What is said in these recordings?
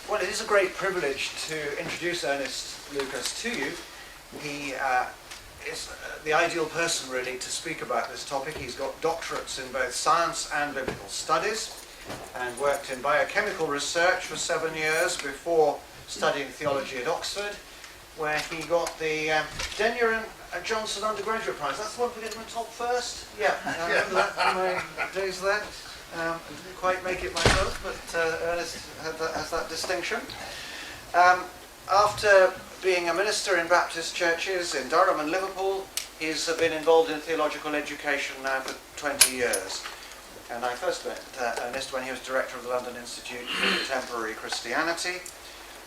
Well, it is a great privilege to introduce Ernest Lucas to you. He is the ideal person, really, to speak about this topic. He's got doctorates in both science and biblical studies, and worked in biochemical research for 7 years before studying theology at Oxford, where he got the Denyer and Johnson undergraduate prize. That's the one for getting the top first? Yeah, I remember that from my days there. I didn't quite make it myself, but Ernest has that distinction. After being a minister in Baptist churches in Durham and Liverpool, he's been involved in theological education now for 20 years. And I first met Ernest when he was director of the London Institute for Contemporary Christianity,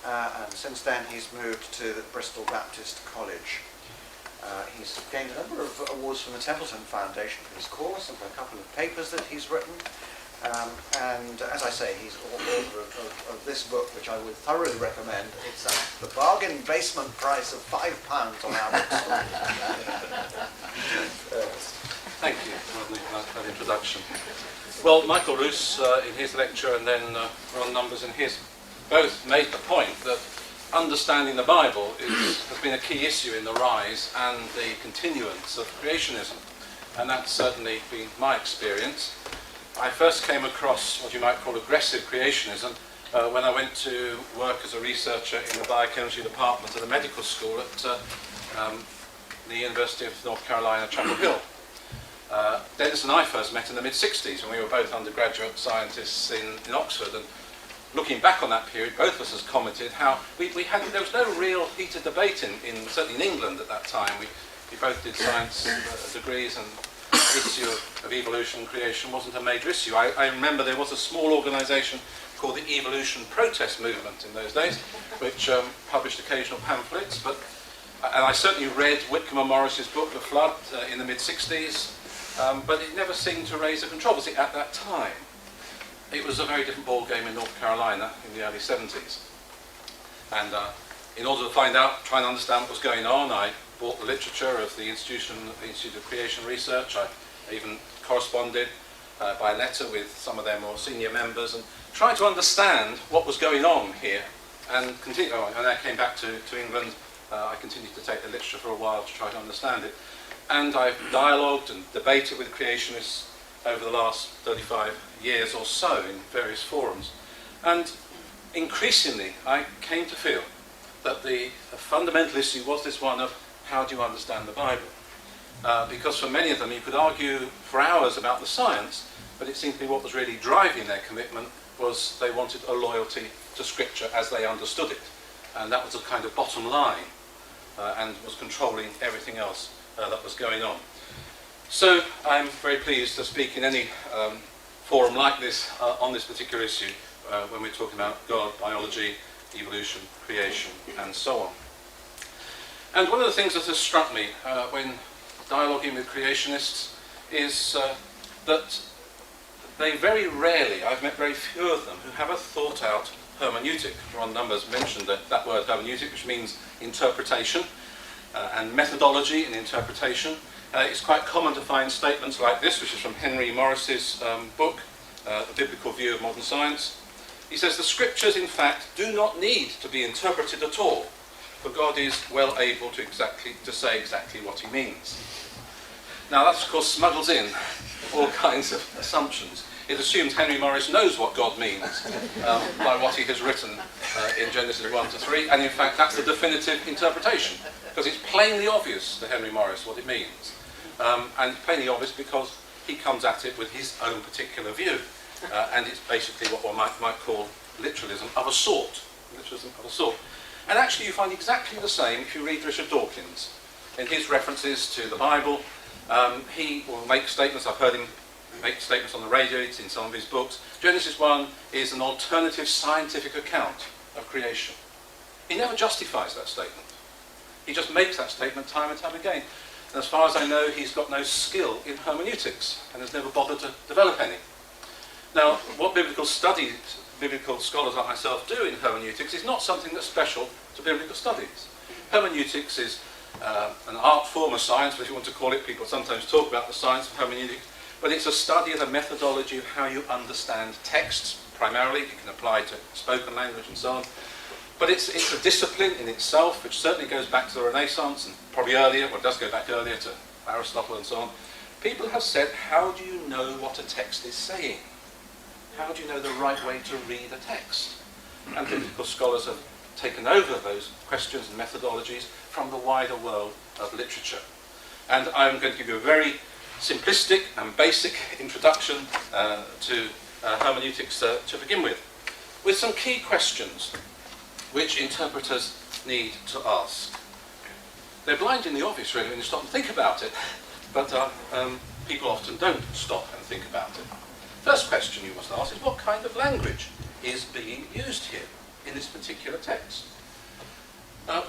and since then he's moved to the Bristol Baptist College. He's gained a number of awards from the Templeton Foundation for his course and for a couple of papers that he's written. And as I say, he's author of this book, which I would thoroughly recommend. It's at the bargain basement price of £5 on our bookstore. Thank you for that introduction. Well, Michael Roos, in his lecture, and then Ron Numbers in his, both made the point that understanding the Bible has been a key issue in the rise and the continuance of creationism. And that's certainly been my experience. I first came across what you might call aggressive creationism when I went to work as a researcher in the biochemistry department at a medical school at the University of North Carolina, Chapel Hill. Dennis and I first met in the mid-60s when we were both undergraduate scientists in Oxford, and looking back on that period, both of us has commented how there was no real heated debate certainly in England at that time. We both did science degrees, and the issue of evolution and creation wasn't a major issue. I remember there was a small organisation called the Evolution Protest Movement in those days, which published occasional pamphlets, and I certainly read Whitcomb and Morris's book, The Flood, in the mid-60s, but it never seemed to raise a controversy at that time. It was a very different ball game in North Carolina in the early 70s. And in order to find out, try and understand what was going on, I bought the literature of the Institute of Creation Research. I even corresponded by letter with some of their more senior members and tried to understand what was going on here. And when I came back to England, I continued to take the literature for a while to try to understand it. And I've dialogued and debated with creationists over the last 35 years or so in various forums. And increasingly, I came to feel that the fundamental issue was this one of how do you understand the Bible? Because for many of them, you could argue for hours about the science, but it seemed to be what was really driving their commitment was they wanted a loyalty to Scripture as they understood it. And that was a kind of bottom line and was controlling everything else that was going on. So I'm very pleased to speak in any forum like this on this particular issue when we're talking about God, biology, evolution, creation, and so on. And one of the things that has struck me when dialoguing with creationists is that they very rarely, I've met very few of them, who have a thought out hermeneutic. Ron Numbers mentioned that word hermeneutic, which means interpretation, and methodology in interpretation. It's quite common to find statements like this, which is from Henry Morris's book, A Biblical View of Modern Science. He says, the Scriptures, in fact, do not need to be interpreted at all, for God is well able to say exactly what he means. Now that, of course, smuggles in all kinds of assumptions. It assumes Henry Morris knows what God means by what he has written in Genesis 1 to 3, and in fact that's the definitive interpretation, because it's plainly obvious to Henry Morris what it means. And plainly obvious because he comes at it with his own particular view. And it's basically what one might call literalism of a sort. Literalism of a sort. And actually you find exactly the same if you read Richard Dawkins. In his references to the Bible, he will make statements, I've heard him make statements on the radio, it's in some of his books. Genesis 1 is an alternative scientific account of creation. He never justifies that statement. He just makes that statement time and time again. And as far as I know, he's got no skill in hermeneutics and has never bothered to develop any. Now, what biblical scholars like myself do in hermeneutics is not something that's special to biblical studies. Hermeneutics is an art form of science, if you want to call it. People sometimes talk about the science of hermeneutics, but it's a study of the methodology of how you understand texts, primarily. It can apply to spoken language and so on. But it's a discipline in itself, which certainly goes back to the Renaissance and probably earlier, well, it does go back earlier to Aristotle and so on. People have said, how do you know what a text is saying? How do you know the right way to read a text? And biblical scholars have taken over those questions and methodologies from the wider world of literature. And I'm going to give you a very simplistic and basic introduction to hermeneutics to begin with some key questions which interpreters need to ask. They're blind in the obvious, really, when you stop and think about it, but people often don't stop and think about it. First question you must ask is, what kind of language is being used here in this particular text?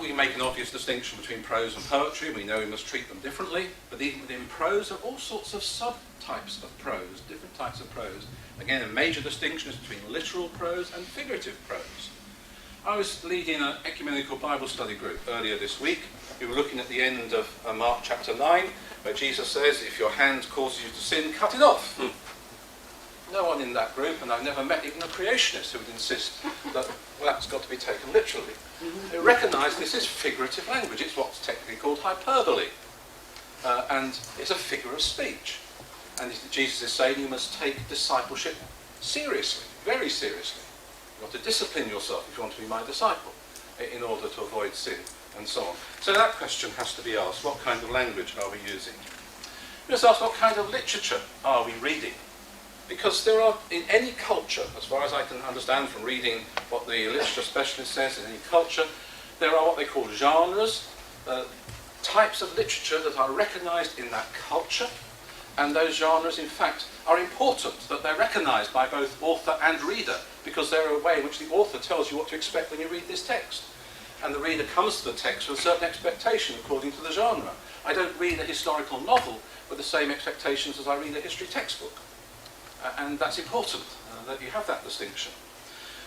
We make an obvious distinction between prose and poetry. We know we must treat them differently, but even within prose there are all sorts of subtypes of prose, different types of prose. Again, a major distinction is between literal prose and figurative prose. I was leading an ecumenical Bible study group earlier this week. We were looking at the end of Mark chapter 9, where Jesus says, if your hand causes you to sin, cut it off. No one in that group, and I've never met even a creationist who would insist that that's got to be taken literally. They recognise this is figurative language. It's what's technically called hyperbole. And it's a figure of speech. And Jesus is saying you must take discipleship seriously, very seriously. You've got to discipline yourself if you want to be my disciple in order to avoid sin and so on. So that question has to be asked. What kind of language are we using? We must ask, what kind of literature are we reading? Because there are, in any culture, as far as I can understand from reading what the literature specialist says in any culture, there are what they call genres, types of literature that are recognised in that culture, and those genres, in fact, are important, that they're recognised by both author and reader, because they're a way in which the author tells you what to expect when you read this text. And the reader comes to the text with a certain expectation according to the genre. I don't read a historical novel with the same expectations as I read a history textbook. And that's important, that you have that distinction.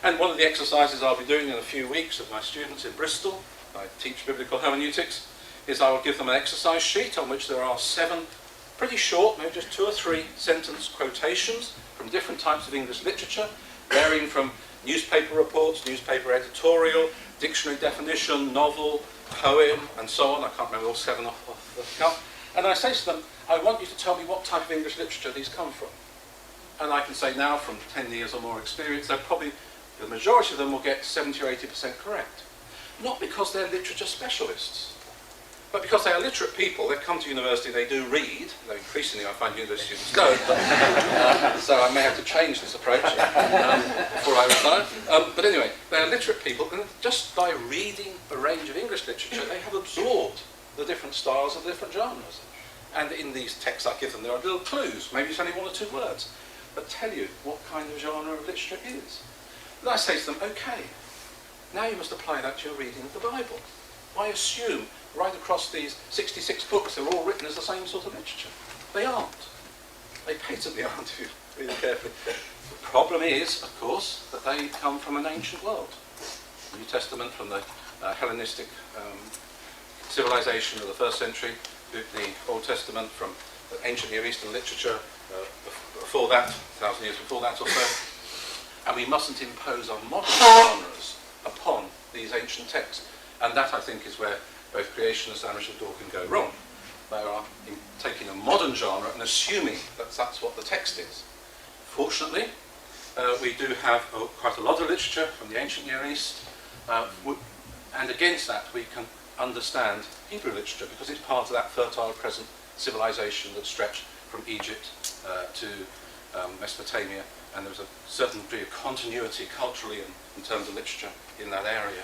And one of the exercises I'll be doing in a few weeks with my students in Bristol, I teach biblical hermeneutics, is I will give them an exercise sheet on which there are 7 pretty short, maybe just 2 or 3 sentence quotations from different types of English literature, varying from newspaper reports, newspaper editorial, dictionary definition, novel, poem, and so on. I can't remember all 7 off the cuff. And I say to them, I want you to tell me what type of English literature these come from. And I can say now, from 10 years or more experience, they're probably, the majority of them will get 70 or 80% correct. Not because they're literature specialists, but because they are literate people. They come to university, they do read, though increasingly I find university students don't, but, so I may have to change this approach before I retire. But anyway, they are literate people, and just by reading a range of English literature, they have absorbed the different styles of the different genres. And in these texts I give them, there are little clues, maybe it's only 1 or 2 words, but tell you what kind of genre of literature it is. And I say to them, okay, now you must apply that to your reading of the Bible. Why assume right across these 66 books they're all written as the same sort of literature? They aren't. They patently aren't, if you read carefully. The problem is, of course, that they come from an ancient world. The New Testament from the Hellenistic civilization of the 1st century, the Old Testament from the ancient Near Eastern literature before that, 1,000 years before that or so. And we mustn't impose our modern genres upon these ancient texts. And that, I think, is where both creationists and Richard Dawkins go wrong. They are taking a modern genre and assuming that that's what the text is. Fortunately, we do have quite a lot of literature from the ancient Near East, and against that we can understand Hebrew literature because it's part of that fertile present civilization that stretched from Egypt to Mesopotamia, and there's a certain degree of continuity culturally and in terms of literature in that area.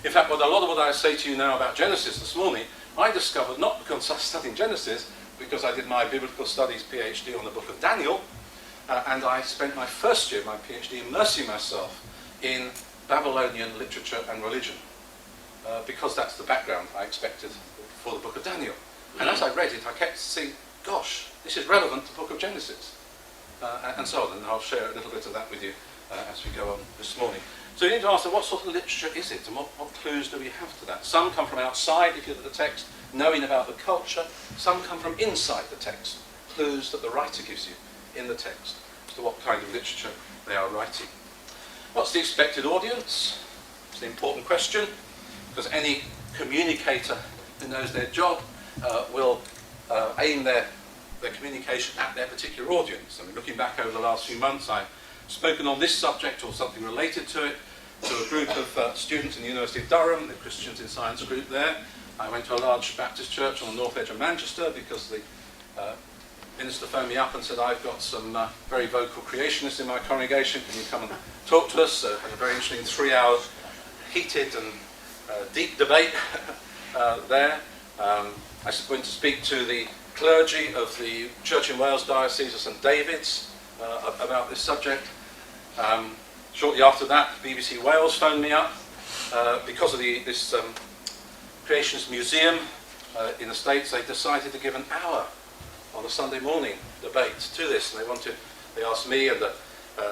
In fact, a lot of what I say to you now about Genesis this morning, I discovered not because I was studying Genesis, because I did my biblical studies PhD on the book of Daniel, and I spent my first year of my PhD immersing myself in Babylonian literature and religion, because that's the background I expected for the book of Daniel. And as I read it, I kept saying, gosh, this is relevant to the book of Genesis. And so on, and I'll share a little bit of that with you as we go on this morning. So you need to ask, what sort of literature is it, and what clues do we have to that? Some come from outside, if you look at the text, knowing about the culture. Some come from inside the text, clues that the writer gives you in the text as to what kind of literature they are writing. What's the expected audience? It's an important question, because any communicator who knows their job will aim their communication at their particular audience. I mean, looking back over the last few months, I've spoken on this subject or something related to it to a group of students in the University of Durham, the Christians in Science group there. I went to a large Baptist church on the north edge of Manchester because the minister phoned me up and said, I've got some very vocal creationists in my congregation, can you come and talk to us? So had a very interesting 3-hour heated and deep debate there. I went to speak to the clergy of the Church in Wales Diocese of St David's about this subject. Shortly after that, BBC Wales phoned me up because of this Creationist Museum in the States. They decided to give an hour on a Sunday morning debate to this, and they asked me and the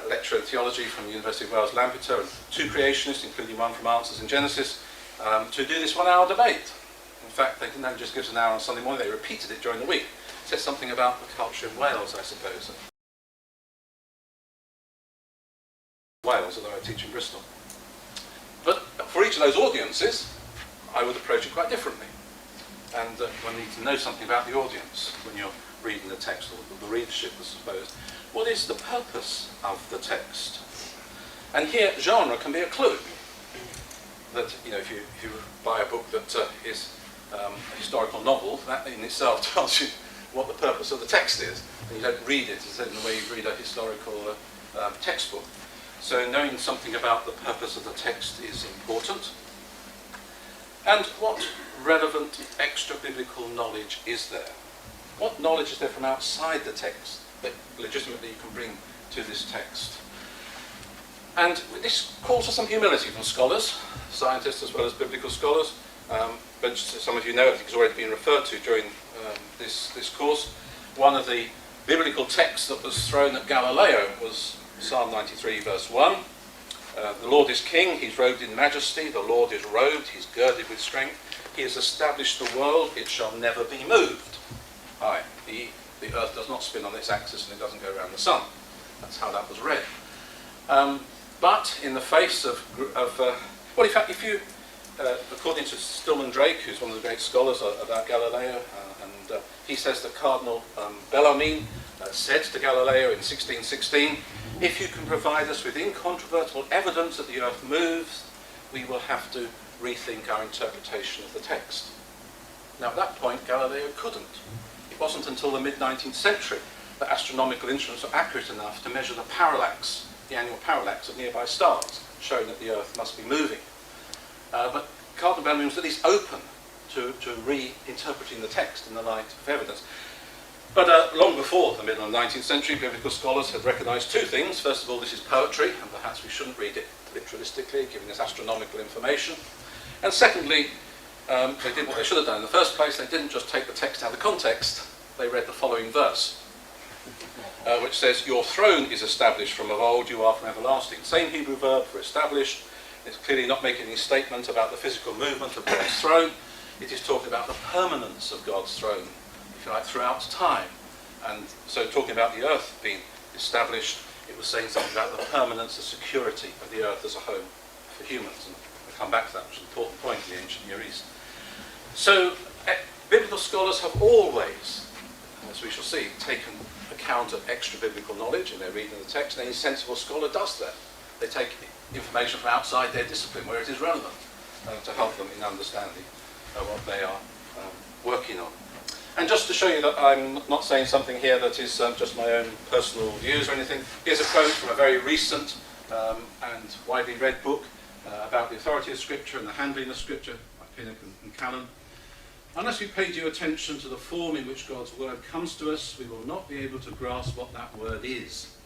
lecturer in theology from the University of Wales Lampeter and 2 creationists, including one from Answers in Genesis, to do this 1-hour debate. In fact, they didn't just give us an hour on Sunday morning, they repeated it during the week. It says something about the culture in Wales, I suppose. Wales, although I teach in Bristol. But for each of those audiences, I would approach it quite differently. And one needs to know something about the audience when you're reading the text, or the readership, I suppose. What is the purpose of the text? And here, genre can be a clue. That, you know, if you buy a book that is a historical novel, that in itself tells you what the purpose of the text is. And you don't read it in the way you read a historical textbook. So knowing something about the purpose of the text is important. And what relevant extra-biblical knowledge is there? What knowledge is there from outside the text that legitimately you can bring to this text? And this calls for some humility from scholars, scientists as well as biblical scholars. But some of you know, I think it's already been referred to during this course. One of the biblical texts that was thrown at Galileo was Psalm 93 verse 1. The Lord is king, he's robed in majesty, the Lord is robed, he's girded with strength. He has established the world, it shall never be moved. Aye, the earth does not spin on its axis and it doesn't go around the sun. That's how that was read. But in the face of well, in fact, if you, according to Stillman Drake, who's one of the great scholars about Galileo, and he says that Cardinal Bellarmine said to Galileo in 1616, if you can provide us with incontrovertible evidence that the earth moves, we will have to rethink our interpretation of the text. Now at that point, Galileo couldn't. It wasn't until the mid-19th century that astronomical instruments were accurate enough to measure the parallax, the annual parallax of nearby stars, showing that the earth must be moving. But Cardinal Bellarmine was at least open to reinterpreting the text in the light of evidence. But long before the middle of the 19th century, biblical scholars had recognised 2 things. First of all, this is poetry, and perhaps we shouldn't read it literalistically, giving us astronomical information. And secondly, they did what they should have done in the first place. They didn't just take the text out of context, they read the following verse, which says, your throne is established from of old, you are from everlasting. Same Hebrew verb for established. It's clearly not making any statement about the physical movement of God's throne. It is talking about the permanence of God's throne, if you like, throughout time. And so talking about the earth being established, it was saying something about the permanence, the security of the earth as a home for humans. And we'll come back to that, which is an important point in the ancient Near East. So biblical scholars have always, as we shall see, taken account of extra-biblical knowledge in their reading of the text, and any sensible scholar does that. They take information from outside their discipline where it is relevant to help them in understanding what they are working on. And just to show you that I'm not saying something here that is just my own personal views or anything, here's a quote from a very recent and widely read book about the authority of Scripture and the handling of Scripture by Pinnock and Callan. Unless we pay due attention to the form in which God's word comes to us, we will not be able to grasp what that word is.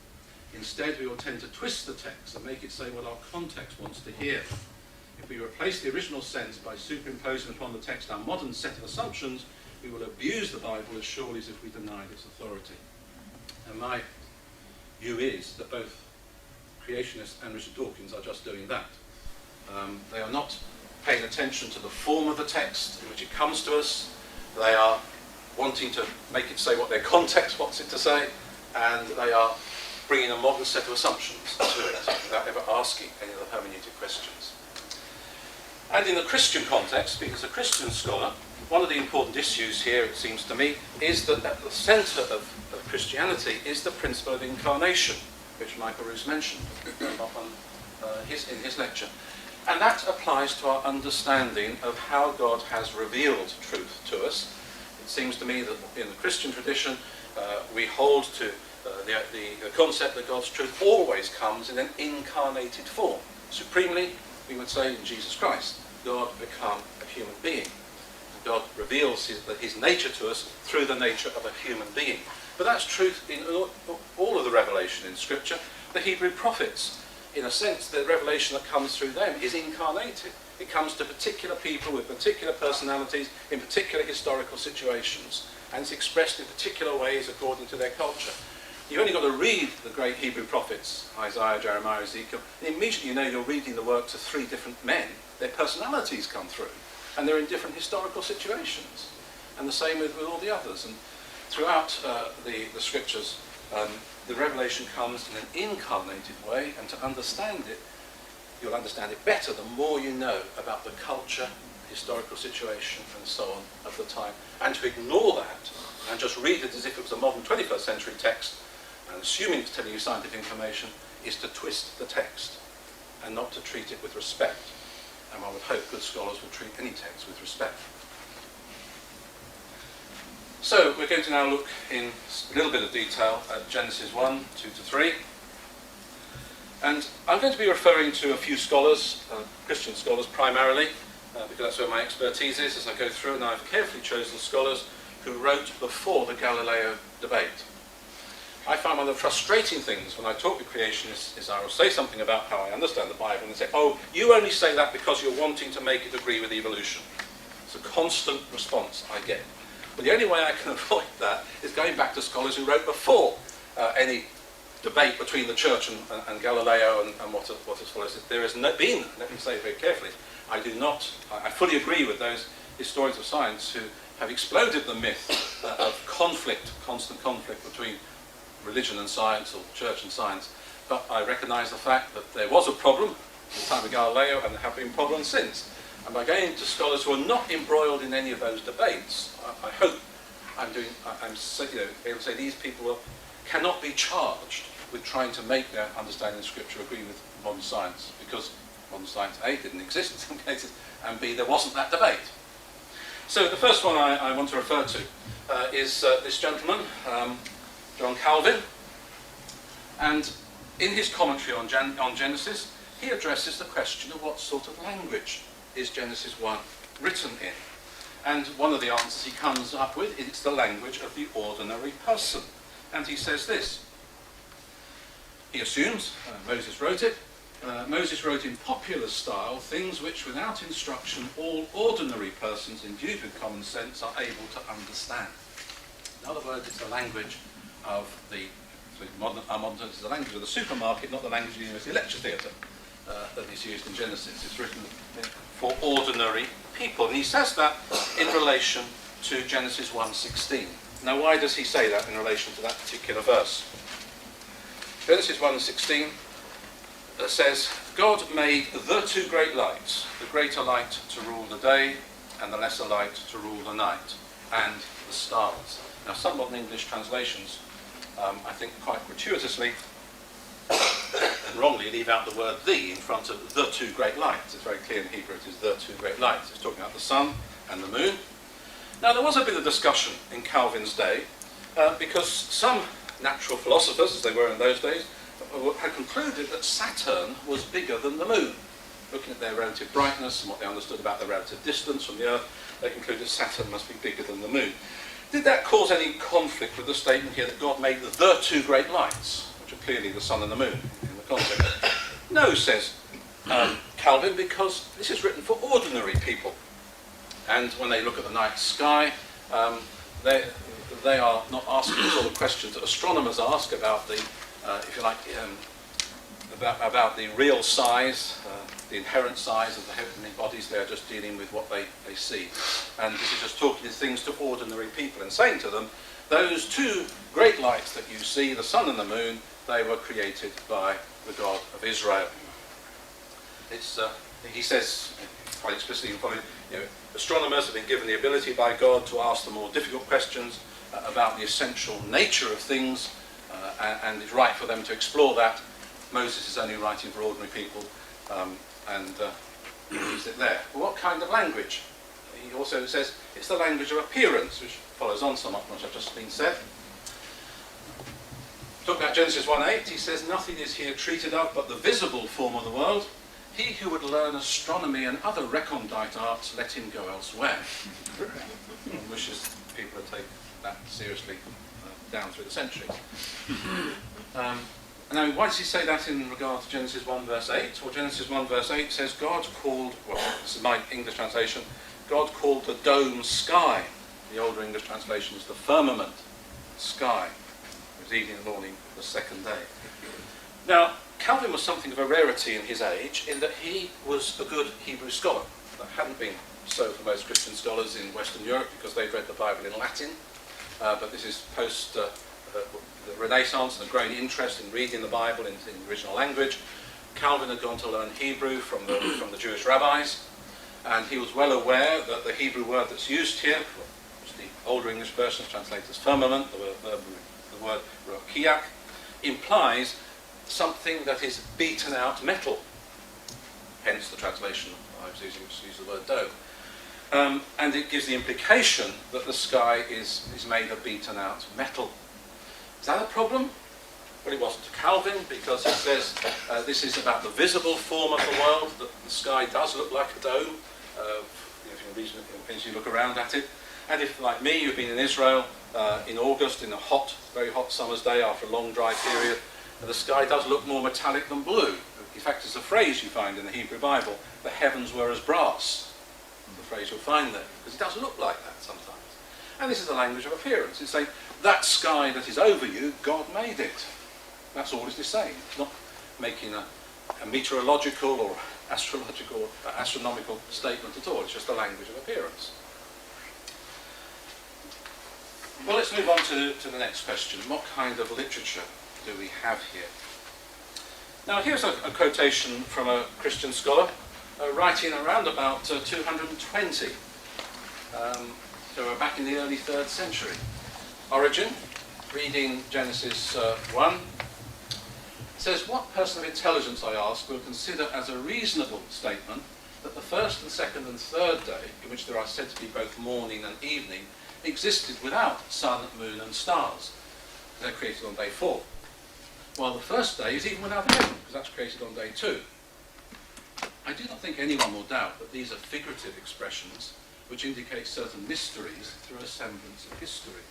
Instead, we will tend to twist the text and make it say what our context wants to hear. If we replace the original sense by superimposing upon the text our modern set of assumptions, we will abuse the Bible as surely as if we denied its authority. And my view is that both creationists and Richard Dawkins are just doing that. They are not paying attention to the form of the text in which it comes to us. They are wanting to make it say what their context wants it to say, and they are bringing a modern set of assumptions to it without ever asking any of the hermeneutic questions. And in the Christian context, speaking as a Christian scholar, one of the important issues here, it seems to me, is that at the centre of Christianity is the principle of incarnation, which Michael Roos mentioned in his lecture. And that applies to our understanding of how God has revealed truth to us. It seems to me that in the Christian tradition, we hold to the concept that God's truth always comes in an incarnated form. Supremely, we would say, in Jesus Christ, God become a human being. God reveals his nature to us through the nature of a human being. But that's truth in all of the revelation in Scripture. The Hebrew prophets, in a sense, the revelation that comes through them is incarnated. It comes to particular people with particular personalities in particular historical situations, and it's expressed in particular ways according to their culture. You've only got to read the great Hebrew prophets, Isaiah, Jeremiah, Ezekiel, and immediately you know you're reading the works of three different men. Their personalities come through, and they're in different historical situations. And the same with all the others. And throughout the Scriptures, the revelation comes in an incarnated way, and to understand it, you'll understand it better the more you know about the culture, historical situation, and so on of the time. And to ignore that and just read it as if it was a modern 21st century text, and assuming it's telling you scientific information, is to twist the text and not to treat it with respect. And I would hope good scholars will treat any text with respect. So we're going to now look in a little bit of detail at Genesis 1, 2 to 3. And I'm going to be referring to a few scholars, Christian scholars primarily, because that's where my expertise is as I go through, and I've carefully chosen scholars who wrote before the Galileo debate. I find one of the frustrating things when I talk with creationists is I will say something about how I understand the Bible and they say, oh, you only say that because you're wanting to make it agree with evolution. It's a constant response I get. But the only way I can avoid that is going back to scholars who wrote before any debate between the Church and Galileo and what has followed. There has been, let me say it very carefully, I fully agree with those historians of science who have exploded the myth of conflict, constant conflict between religion and science, or church and science. But I recognise the fact that there was a problem at the time of Galileo, and there have been problems since. And by going to scholars who are not embroiled in any of those debates, I hope I'm able to say these people cannot be charged with trying to make their understanding of Scripture agree with modern science, because modern science, A, didn't exist in some cases, and B, there wasn't that debate. So the first one I want to refer to is this gentleman, John Calvin, and in his commentary on Genesis, he addresses the question of what sort of language is Genesis 1 written in. And one of the answers he comes up with is it's the language of the ordinary person. And he says this. He assumes Moses wrote it. Moses wrote in popular style things which without instruction all ordinary persons endued with common sense are able to understand. In other words, it's the language of our modern terms, it's the language of the supermarket, not the language of the University Lecture Theatre that is used in Genesis. It's written for ordinary people. And he says that in relation to Genesis 1:16. Now, why does he say that in relation to that particular verse? Genesis 1:16 says, God made the two great lights, the greater light to rule the day and the lesser light to rule the night, and the stars. Now, some modern English translations, I think quite gratuitously and wrongly, leave out the word the in front of the two great lights. It's very clear in Hebrew it is the two great lights. It's talking about the sun and the moon. Now, there was a bit of discussion in Calvin's day because some natural philosophers, as they were in those days, had concluded that Saturn was bigger than the moon. Looking at their relative brightness and what they understood about the relative distance from the Earth, they concluded Saturn must be bigger than the moon. Did that cause any conflict with the statement here that God made the two great lights, which are clearly the sun and the moon in the context? No, says Calvin, because this is written for ordinary people. And when they look at the night sky, they are not asking the sort of questions that astronomers ask about the, if you like, about the real size, the inherent size of the heavenly bodies. They are just dealing with what they see. And this is just talking things to ordinary people and saying to them, those two great lights that you see, the sun and the moon, they were created by the God of Israel. He says, quite explicitly, astronomers have been given the ability by God to ask the more difficult questions about the essential nature of things, and it's right for them to explore that. Moses is only writing for ordinary people, and he leaves it there. Well, what kind of language? He also says it's the language of appearance, which follows on somewhat from what I've just been said. Talking about Genesis 1:8, he says, nothing is here treated of but the visible form of the world. He who would learn astronomy and other recondite arts, let him go elsewhere. One wishes people would take that seriously down through the centuries. Now, why does he say that in regard to Genesis 1 verse 8? Well, Genesis 1 verse 8 says God called, well, this is my English translation, God called the dome sky. The older English translation is the firmament, sky. It was evening and morning, the second day. Now, Calvin was something of a rarity in his age in that he was a good Hebrew scholar. That hadn't been so for most Christian scholars in Western Europe because they'd read the Bible in Latin. But this is post the Renaissance and a growing interest in reading the Bible in the original language. Calvin had gone to learn Hebrew from the Jewish rabbis, and he was well aware that the Hebrew word that's used here, which the older English version translates as firmament, the word rokiak, implies something that is beaten out metal. Hence the translation I was using, which uses the word dome. And it gives the implication that the sky is made of beaten out metal. Is that a problem? Well, it wasn't to Calvin, because he says this is about the visible form of the world, that the sky does look like a dome, if you look around at it. And if, like me, you've been in Israel in August, in a hot, very hot summer's day after a long dry period, the sky does look more metallic than blue. In fact, it's a phrase you find in the Hebrew Bible, the heavens were as brass. The phrase you'll find there, because it does look like that sometimes. And this is the language of appearance. It's saying, that sky that is over you, God made it. That's all it is saying. It's not making a meteorological or astrological, astronomical statement at all. It's just the language of appearance. Well, let's move on to the next question. What kind of literature do we have here? Now, here's a quotation from a Christian scholar writing around about 220. So we're back in the early 3rd century. Origen, reading Genesis 1, says, what person of intelligence, I ask, will consider as a reasonable statement that the first and second and third day, in which there are said to be both morning and evening, existed without sun, moon and stars. They're created on day 4. While the first day is even without heaven, because that's created on day 2. I do not think anyone will doubt that these are figurative expressions which indicate certain mysteries through a semblance of history.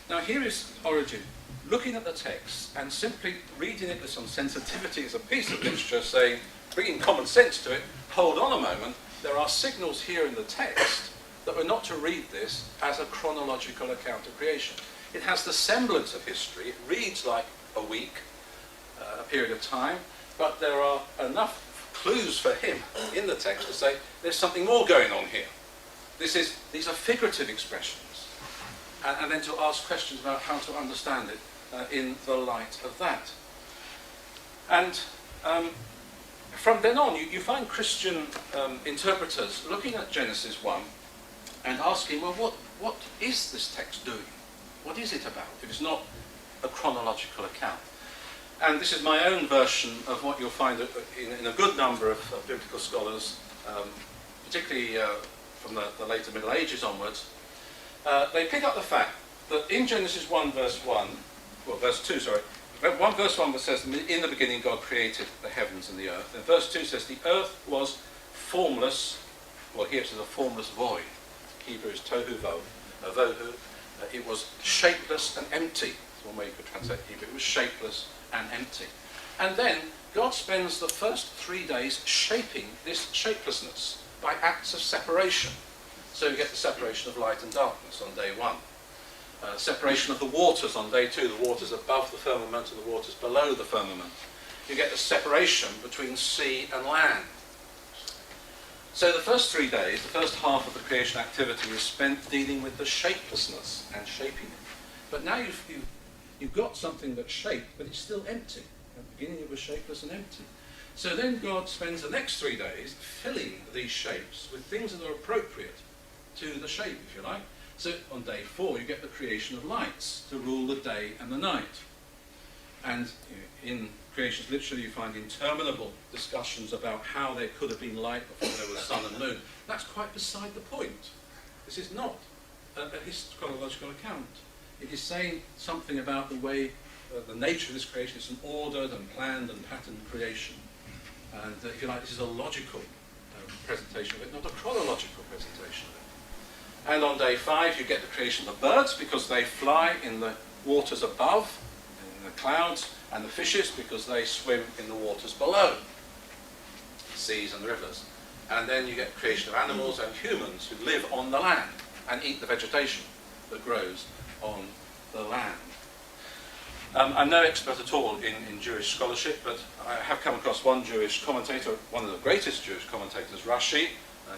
Now here is Origen looking at the text and simply reading it with some sensitivity as a piece of literature, saying, bringing common sense to it, hold on a moment, there are signals here in the text that we're not to read this as a chronological account of creation. It has the semblance of history, it reads like a week, a period of time, but there are enough clues for him in the text to say there's something more going on here. These are figurative expressions, and then to ask questions about how to understand it in the light of that. And from then on, you find Christian interpreters looking at Genesis 1 and asking, well, what is this text doing? What is it about if it's not a chronological account? And this is my own version of what you'll find in a good number of biblical scholars, particularly from the later Middle Ages onwards. They pick up the fact that in Genesis 1 verse 2, 1 verse 1 says, in the beginning God created the heavens and the earth. And verse 2 says the earth was formless, well here it says a formless void. Hebrew is tohu vohu. It was shapeless and empty. That's one way you could translate Hebrew. It was shapeless and empty. And then God spends the first 3 days shaping this shapelessness by acts of separation. So you get the separation of light and darkness on day 1. Separation of the waters on day 2, the waters above the firmament and the waters below the firmament. You get the separation between sea and land. So the first 3 days, the first half of the creation activity is spent dealing with the shapelessness and shaping it. But now you've got something that's shaped, but it's still empty. At the beginning it was shapeless and empty. So then God spends the next 3 days filling these shapes with things that are appropriate to the shape, if you like. So on day 4 you get the creation of lights to rule the day and the night. And in creation's literature you find interminable discussions about how there could have been light before there was sun and moon. That's quite beside the point. This is not a chronological account. It is saying something about the way, the nature of this creation. It's an ordered and planned and patterned creation. And if you like, this is a logical presentation of it, not a chronological presentation of it. And on day 5 you get the creation of the birds because they fly in the waters above, in the clouds, and the fishes because they swim in the waters below, seas and rivers. And then you get the creation of animals and humans who live on the land and eat the vegetation that grows on the land. I'm no expert at all in Jewish scholarship, but I have come across one Jewish commentator, one of the greatest Jewish commentators, Rashi,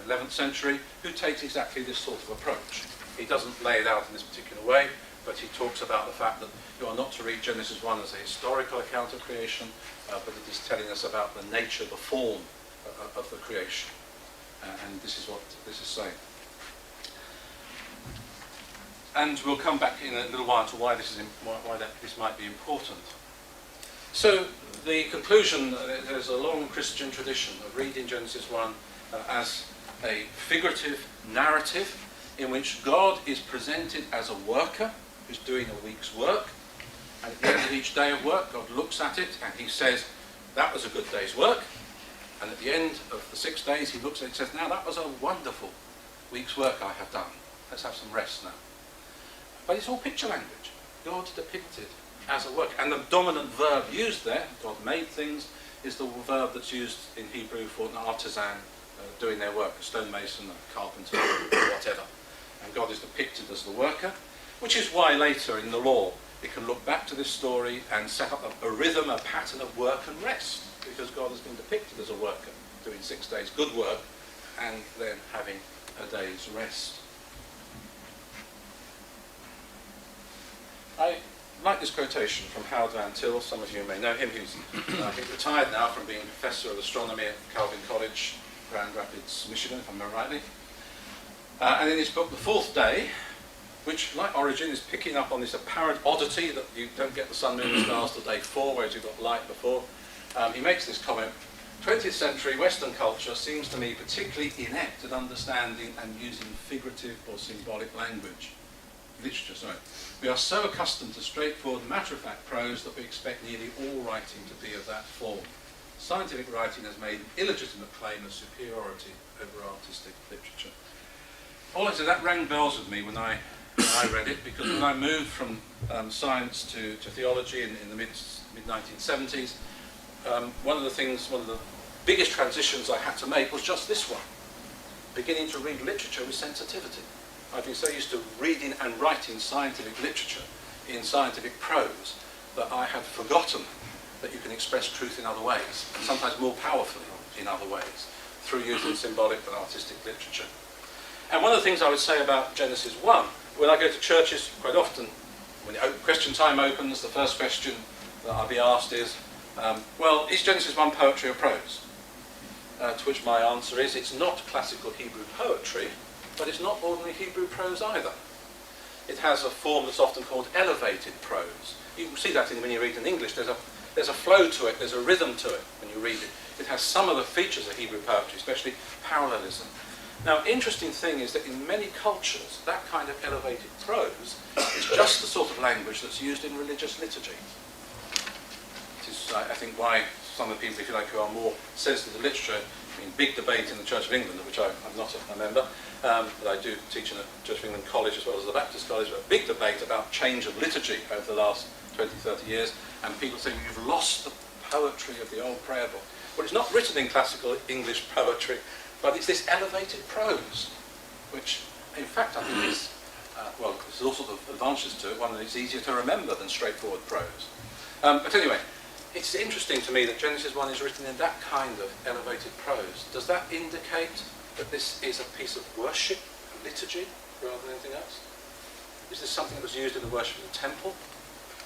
11th century, who takes exactly this sort of approach. He doesn't lay it out in this particular way, but he talks about the fact that you are not to read Genesis 1 as a historical account of creation, but it is telling us about the nature, the form of the creation. And this is what this is saying. And we'll come back in a little while to why this might be important. So the conclusion, there's a long Christian tradition of reading Genesis 1 as a figurative narrative in which God is presented as a worker who's doing a week's work. And at the end of each day of work, God looks at it and he says, that was a good day's work. And at the end of the 6 days, he looks at it and says, now that was a wonderful week's work I have done. Let's have some rest now. But it's all picture language. God depicted as a worker. And the dominant verb used there, God made things, is the verb that's used in Hebrew for an artisan doing their work, a stonemason, a carpenter, or whatever. And God is depicted as the worker, which is why later in the law it can look back to this story and set up a rhythm, a pattern of work and rest, because God has been depicted as a worker, doing 6 days good work and then having a day's rest. I like this quotation from Howard Van Til. Some of you may know him. He's I think retired now from being Professor of Astronomy at Calvin College, Grand Rapids, Michigan, if I remember rightly. And in his book, The Fourth Day, which, like Origin, is picking up on this apparent oddity that you don't get the sun, moon, and stars till day 4, whereas you've got light before, he makes this comment: 20th century Western culture seems to me particularly inept at understanding and using figurative or symbolic literature. We are so accustomed to straightforward, matter-of-fact prose that we expect nearly all writing to be of that form. Scientific writing has made an illegitimate claim of superiority over artistic literature. All I said, that rang bells with me when I read it, because when I moved from science to theology in the mid-1970s, one of the biggest transitions I had to make was just this one, beginning to read literature with sensitivity. I've been so used to reading and writing scientific literature in scientific prose that I had forgotten that you can express truth in other ways, and sometimes more powerfully in other ways, through using symbolic and artistic literature. And one of the things I would say about Genesis 1, when I go to churches quite often, when question time opens, the first question that I'll be asked is, well, is Genesis 1 poetry or prose? To which my answer is, it's not classical Hebrew poetry, but it's not ordinary Hebrew prose either. It has a form that's often called elevated prose. You can see that when you read in English. There's a flow to it, there's a rhythm to it when you read it. It has some of the features of Hebrew poetry, especially parallelism. Now, interesting thing is that in many cultures, that kind of elevated prose is just the sort of language that's used in religious liturgy. It is, I think, why some of the people, if you like, who are more sensitive to literature, big debate in the Church of England, of which I'm not a member, but I do teach in the Church of England College as well as the Baptist College, but a big debate about change of liturgy over the last 20, 30 years, and people saying you've lost the poetry of the old prayer book. Well, it's not written in classical English poetry, but it's this elevated prose, which, in fact, I think is, well, there's all sorts of advantages to it. One, it's easier to remember than straightforward prose. But anyway, it's interesting to me that Genesis 1 is written in that kind of elevated prose. Does that indicate that this is a piece of worship, liturgy, rather than anything else? is this something that was used in the worship of the temple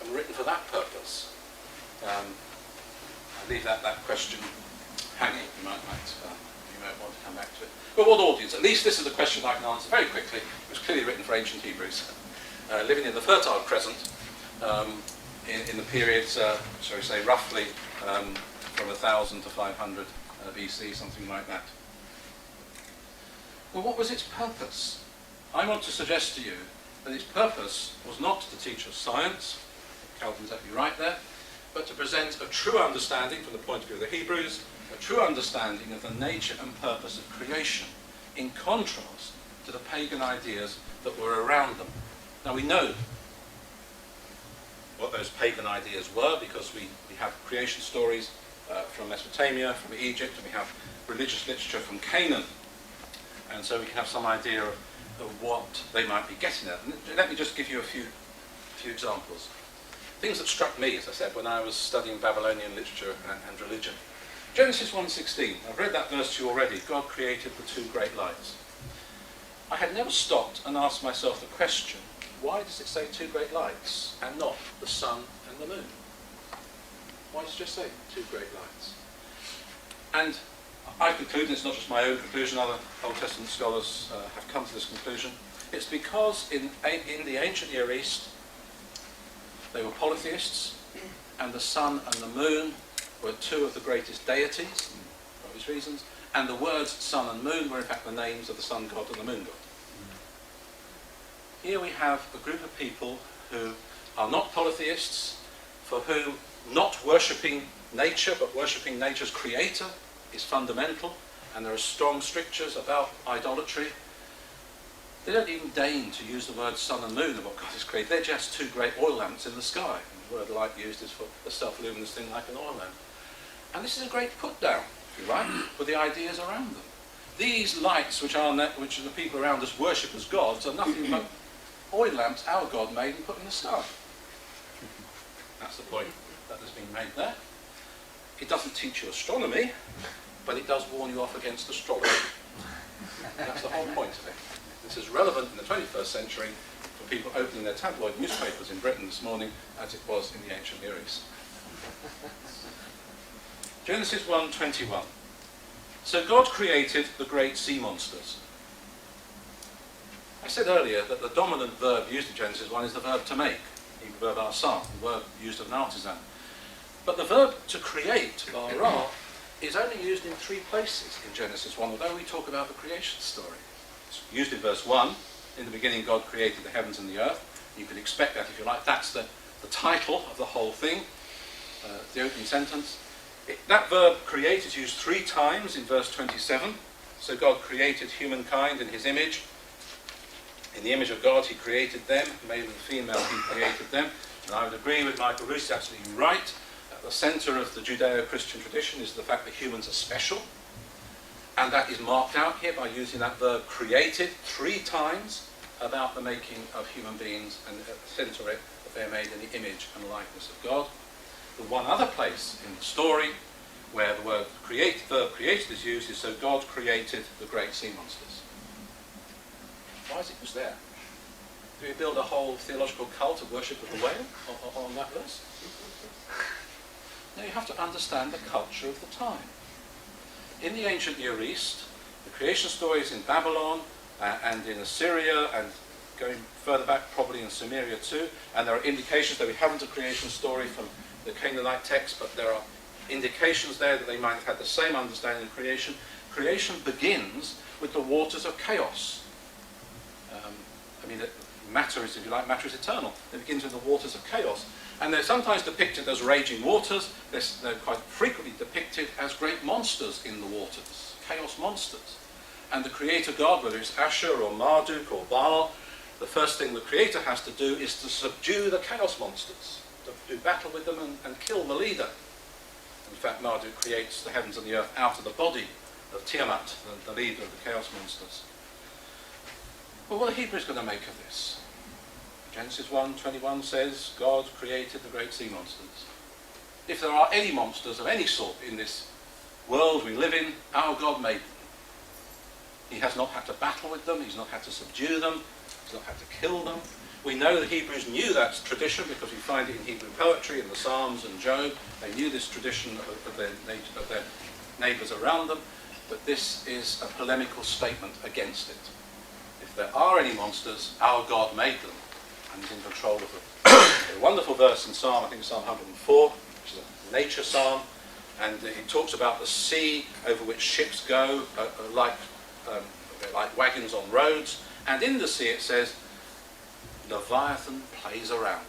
and written for that purpose? I leave that question hanging. You might want to come back to it. But what audience? At least this is a question I can answer very quickly. It was clearly written for ancient Hebrews, living in the Fertile Crescent in the periods, shall we say, roughly from 1000 to 500 BC, something like that. Well, what was its purpose? I want to suggest to you that its purpose was not to teach us science, Calvin's exactly right there, but to present a true understanding from the point of view of the Hebrews, a true understanding of the nature and purpose of creation, in contrast to the pagan ideas that were around them. Now we know what those pagan ideas were because we have creation stories from Mesopotamia, from Egypt, and we have religious literature from Canaan. And so we can have some idea of what they might be getting at. And let me just give you a few examples. Things that struck me, as I said, when I was studying Babylonian literature and religion. Genesis 1:16, I've read that verse to you already. God created the two great lights. I had never stopped and asked myself the question, why does it say two great lights and not the sun and the moon? Why does it just say two great lights? And I conclude, and it's not just my own conclusion, other Old Testament scholars have come to this conclusion, it's because in the ancient Near East, they were polytheists, and the sun and the moon were two of the greatest deities, for obvious reasons, and the words sun and moon were in fact the names of the sun god and the moon god. Here we have a group of people who are not polytheists, for whom not worshipping nature, but worshipping nature's creator is fundamental, and there are strong strictures about idolatry. They don't even deign to use the word sun and moon of what God has created. They're just two great oil lamps in the sky. And the word light used is for a self-luminous thing like an oil lamp. And this is a great put-down, if you like, for the ideas around them. These lights, which the people around us worship as gods, are nothing but oil lamps our God made and put in the sky. That's the point that has been made there. It doesn't teach you astronomy, but it does warn you off against astrology. That's the whole point of it. This is relevant in the 21st century for people opening their tabloid newspapers in Britain this morning as it was in the ancient Near East. Genesis 1:21. So God created the great sea monsters. I said earlier that the dominant verb used in Genesis 1 is the verb to make, the verb asa, the verb used of an artisan. But the verb to create, bara, is only used in 3 places in Genesis 1, although we talk about the creation story. It's used in verse 1, in the beginning God created the heavens and the earth. You can expect that if you like, that's the title of the whole thing, the opening sentence. That verb create is used 3 times in verse 27. So God created humankind in his image. In the image of God he created them, male and female he created them. And I would agree with Michael Roos, absolutely right. At the centre of the Judeo-Christian tradition is the fact that humans are special. And that is marked out here by using that verb created 3 times about the making of human beings, and at the centre of it that they are made in the image and likeness of God. The one other place in the story where the verb created is used is so God created the great sea monsters. Why is it used there? Do we build a whole theological cult of worship of the whale on that verse? No, you have to understand the culture of the time. In the ancient Near East, the creation stories in Babylon and in Assyria and going further back probably in Sumeria too, and there are indications, though we haven't a creation story from the Canaanite text, but there are indications there that they might have had the same understanding of creation. Creation begins with the waters of chaos. Matter is, if you like, matter is eternal. It begins with the waters of chaos. And they're sometimes depicted as raging waters. They're quite frequently depicted as great monsters in the waters, chaos monsters. And the creator god, whether it's Ashur or Marduk or Baal, the first thing the creator has to do is to subdue the chaos monsters, to do battle with them and kill the leader. In fact, Marduk creates the heavens and the earth out of the body of Tiamat, the leader of the chaos monsters. Well, what are the Hebrews going to make of this? Genesis 1:21 says, God created the great sea monsters. If there are any monsters of any sort in this world we live in, our God made them. He has not had to battle with them, he's not had to subdue them, he's not had to kill them. We know the Hebrews knew that tradition because we find it in Hebrew poetry, in the Psalms and Job. They knew this tradition of their neighbours around them, but this is a polemical statement against it. If there are any monsters, our God made them and is in control of them. A wonderful verse in Psalm, I think Psalm 104, which is a nature psalm, and it talks about the sea over which ships go, like wagons on roads, and in the sea it says, Leviathan plays around.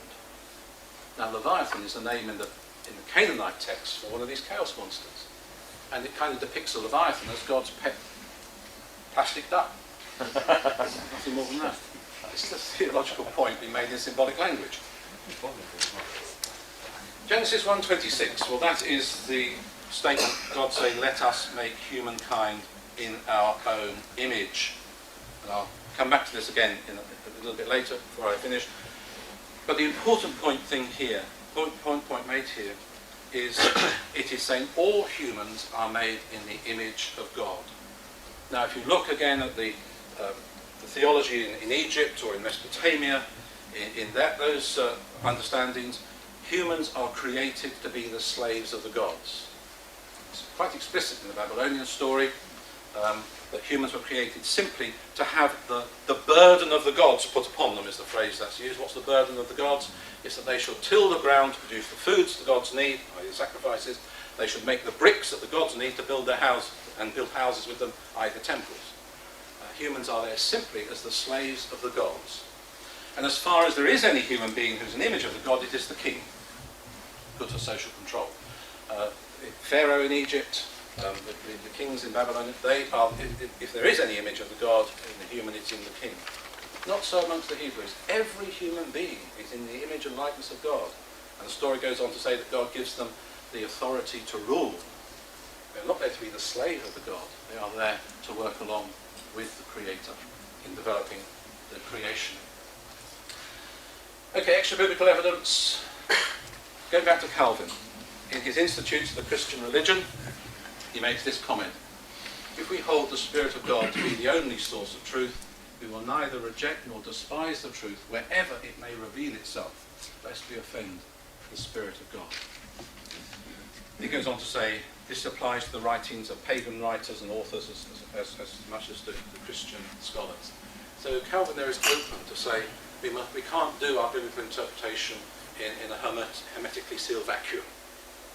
Now Leviathan is the name in the Canaanite text for one of these chaos monsters, and it kind of depicts a Leviathan as God's pet plastic duck. Nothing more than that. It's a theological point being made in symbolic language. Genesis 1:26, well, that is the statement God saying, let us make humankind in our own image. And I'll come back to this again in a little bit later before I finish. But the important point made here is it is saying all humans are made in the image of God. Now, if you look again at the theology in Egypt or in Mesopotamia, in those understandings, humans are created to be the slaves of the gods. It's quite explicit in the Babylonian story that humans were created simply to have the burden of the gods put upon them, is the phrase that's used. What's the burden of the gods? It's that they shall till the ground to produce the foods the gods need, i.e. the sacrifices. They should make the bricks that the gods need to build their house and build houses with them, i.e. the temples. Humans are there simply as the slaves of the gods. And as far as there is any human being who's an image of the god, it is the king, good for social control. Pharaoh in Egypt, the kings in Babylon, they are, if there is any image of the god in the human, it's in the king. Not so amongst the Hebrews. Every human being is in the image and likeness of God. And the story goes on to say that God gives them the authority to rule. They're not there to be the slave of the god. They are there to work along with the Creator in developing the creation. Okay, extra biblical evidence. Going back to Calvin. In his Institutes of the Christian Religion, he makes this comment. If we hold the Spirit of God to be the only source of truth, we will neither reject nor despise the truth wherever it may reveal itself, lest we offend the Spirit of God. He goes on to say, this applies to the writings of pagan writers and authors as much as to the Christian scholars. So Calvin there is open to say we can't do our biblical interpretation in a hermetically sealed vacuum.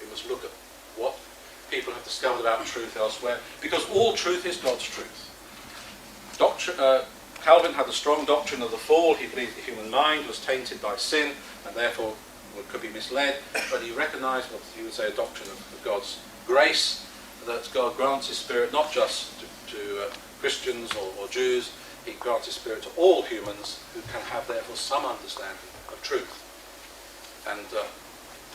We must look at what people have discovered about truth elsewhere, because all truth is God's truth. Calvin had a strong doctrine of the fall. He believed the human mind was tainted by sin and therefore could be misled, but he recognised what he would say a doctrine of God's grace, that God grants his Spirit not just to Christians or Jews, he grants his Spirit to all humans who can have therefore some understanding of truth. And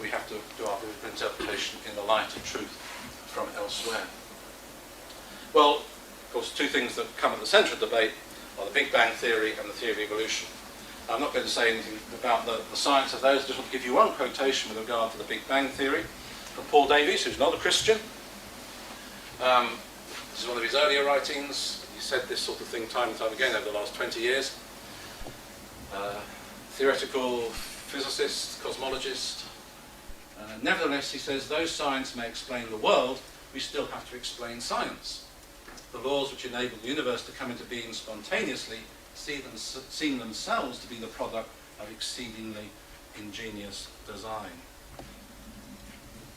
we have to do our biblical interpretation in the light of truth from elsewhere. Well, of course, two things that come at the centre of debate are the Big Bang Theory and the theory of evolution. I'm not going to say anything about the science of those. I just want to give you one quotation with regard to the Big Bang Theory from Paul Davies, who's not a Christian. This is one of his earlier writings. He said this sort of thing time and time again over the last 20 years. Theoretical physicist, cosmologist. Nevertheless, he says, though science may explain the world, we still have to explain science. The laws which enable the universe to come into being spontaneously seem themselves to be the product of exceedingly ingenious design.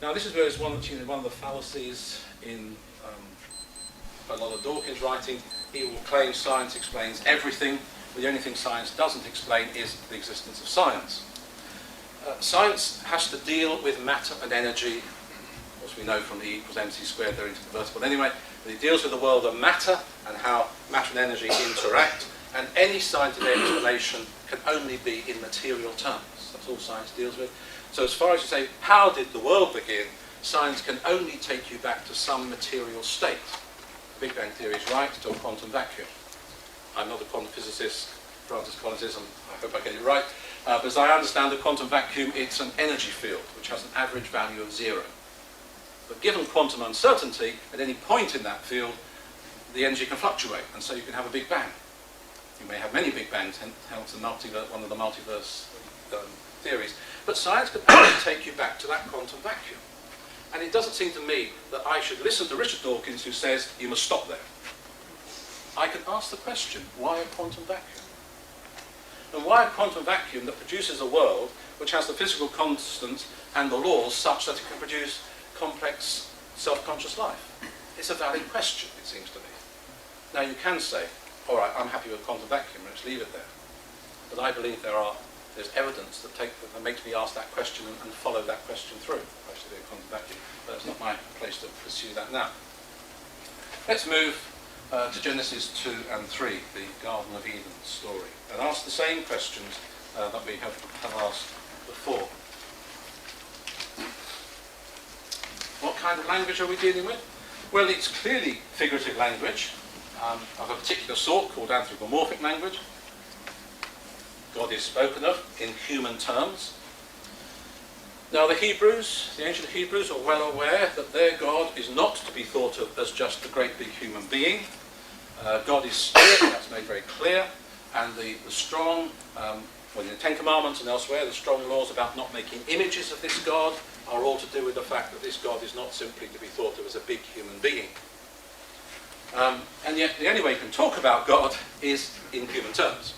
Now, this is where it's one of the fallacies in a lot of Dawkins' writing. He will claim science explains everything, but the only thing science doesn't explain is the existence of science. Science has to deal with matter and energy. Of course, we know from the E equals mc squared they're interconvertible anyway. But it deals with the world of matter and how matter and energy interact. And any scientific explanation can only be in material terms. That's all science deals with. So as far as you say, how did the world begin? Science can only take you back to some material state. The Big Bang Theory is right, to a quantum vacuum. I'm not a quantum physicist, Francis Collins is, and I hope I get it right. But as I understand the quantum vacuum, it's an energy field which has an average value of 0. But given quantum uncertainty, at any point in that field, the energy can fluctuate, and so you can have a Big Bang. You may have many Big Bangs, hence one of the multiverse theories. But science can only take you back to that quantum vacuum. And it doesn't seem to me that I should listen to Richard Dawkins, who says you must stop there. I can ask the question, why a quantum vacuum? And why a quantum vacuum that produces a world which has the physical constants and the laws such that it can produce complex, self-conscious life? It's a valid question, it seems to me. Now you can say, all right, I'm happy with a quantum vacuum, let's leave it there. But I believe there's evidence that makes me ask that question and follow that question through. I should do a quantum vacuum, but it's not my place to pursue that now. Let's move to Genesis 2 and 3, the Garden of Eden story, and ask the same questions that we have asked before. What kind of language are we dealing with? Well, it's clearly figurative language of a particular sort called anthropomorphic language. God is spoken of in human terms. Now the ancient Hebrews are well aware that their God is not to be thought of as just a great big human being. God is spirit, that's made very clear, and the strong, in the Ten Commandments and elsewhere, the strong laws about not making images of this God are all to do with the fact that this God is not simply to be thought of as a big human being. And yet the only way you can talk about God is in human terms.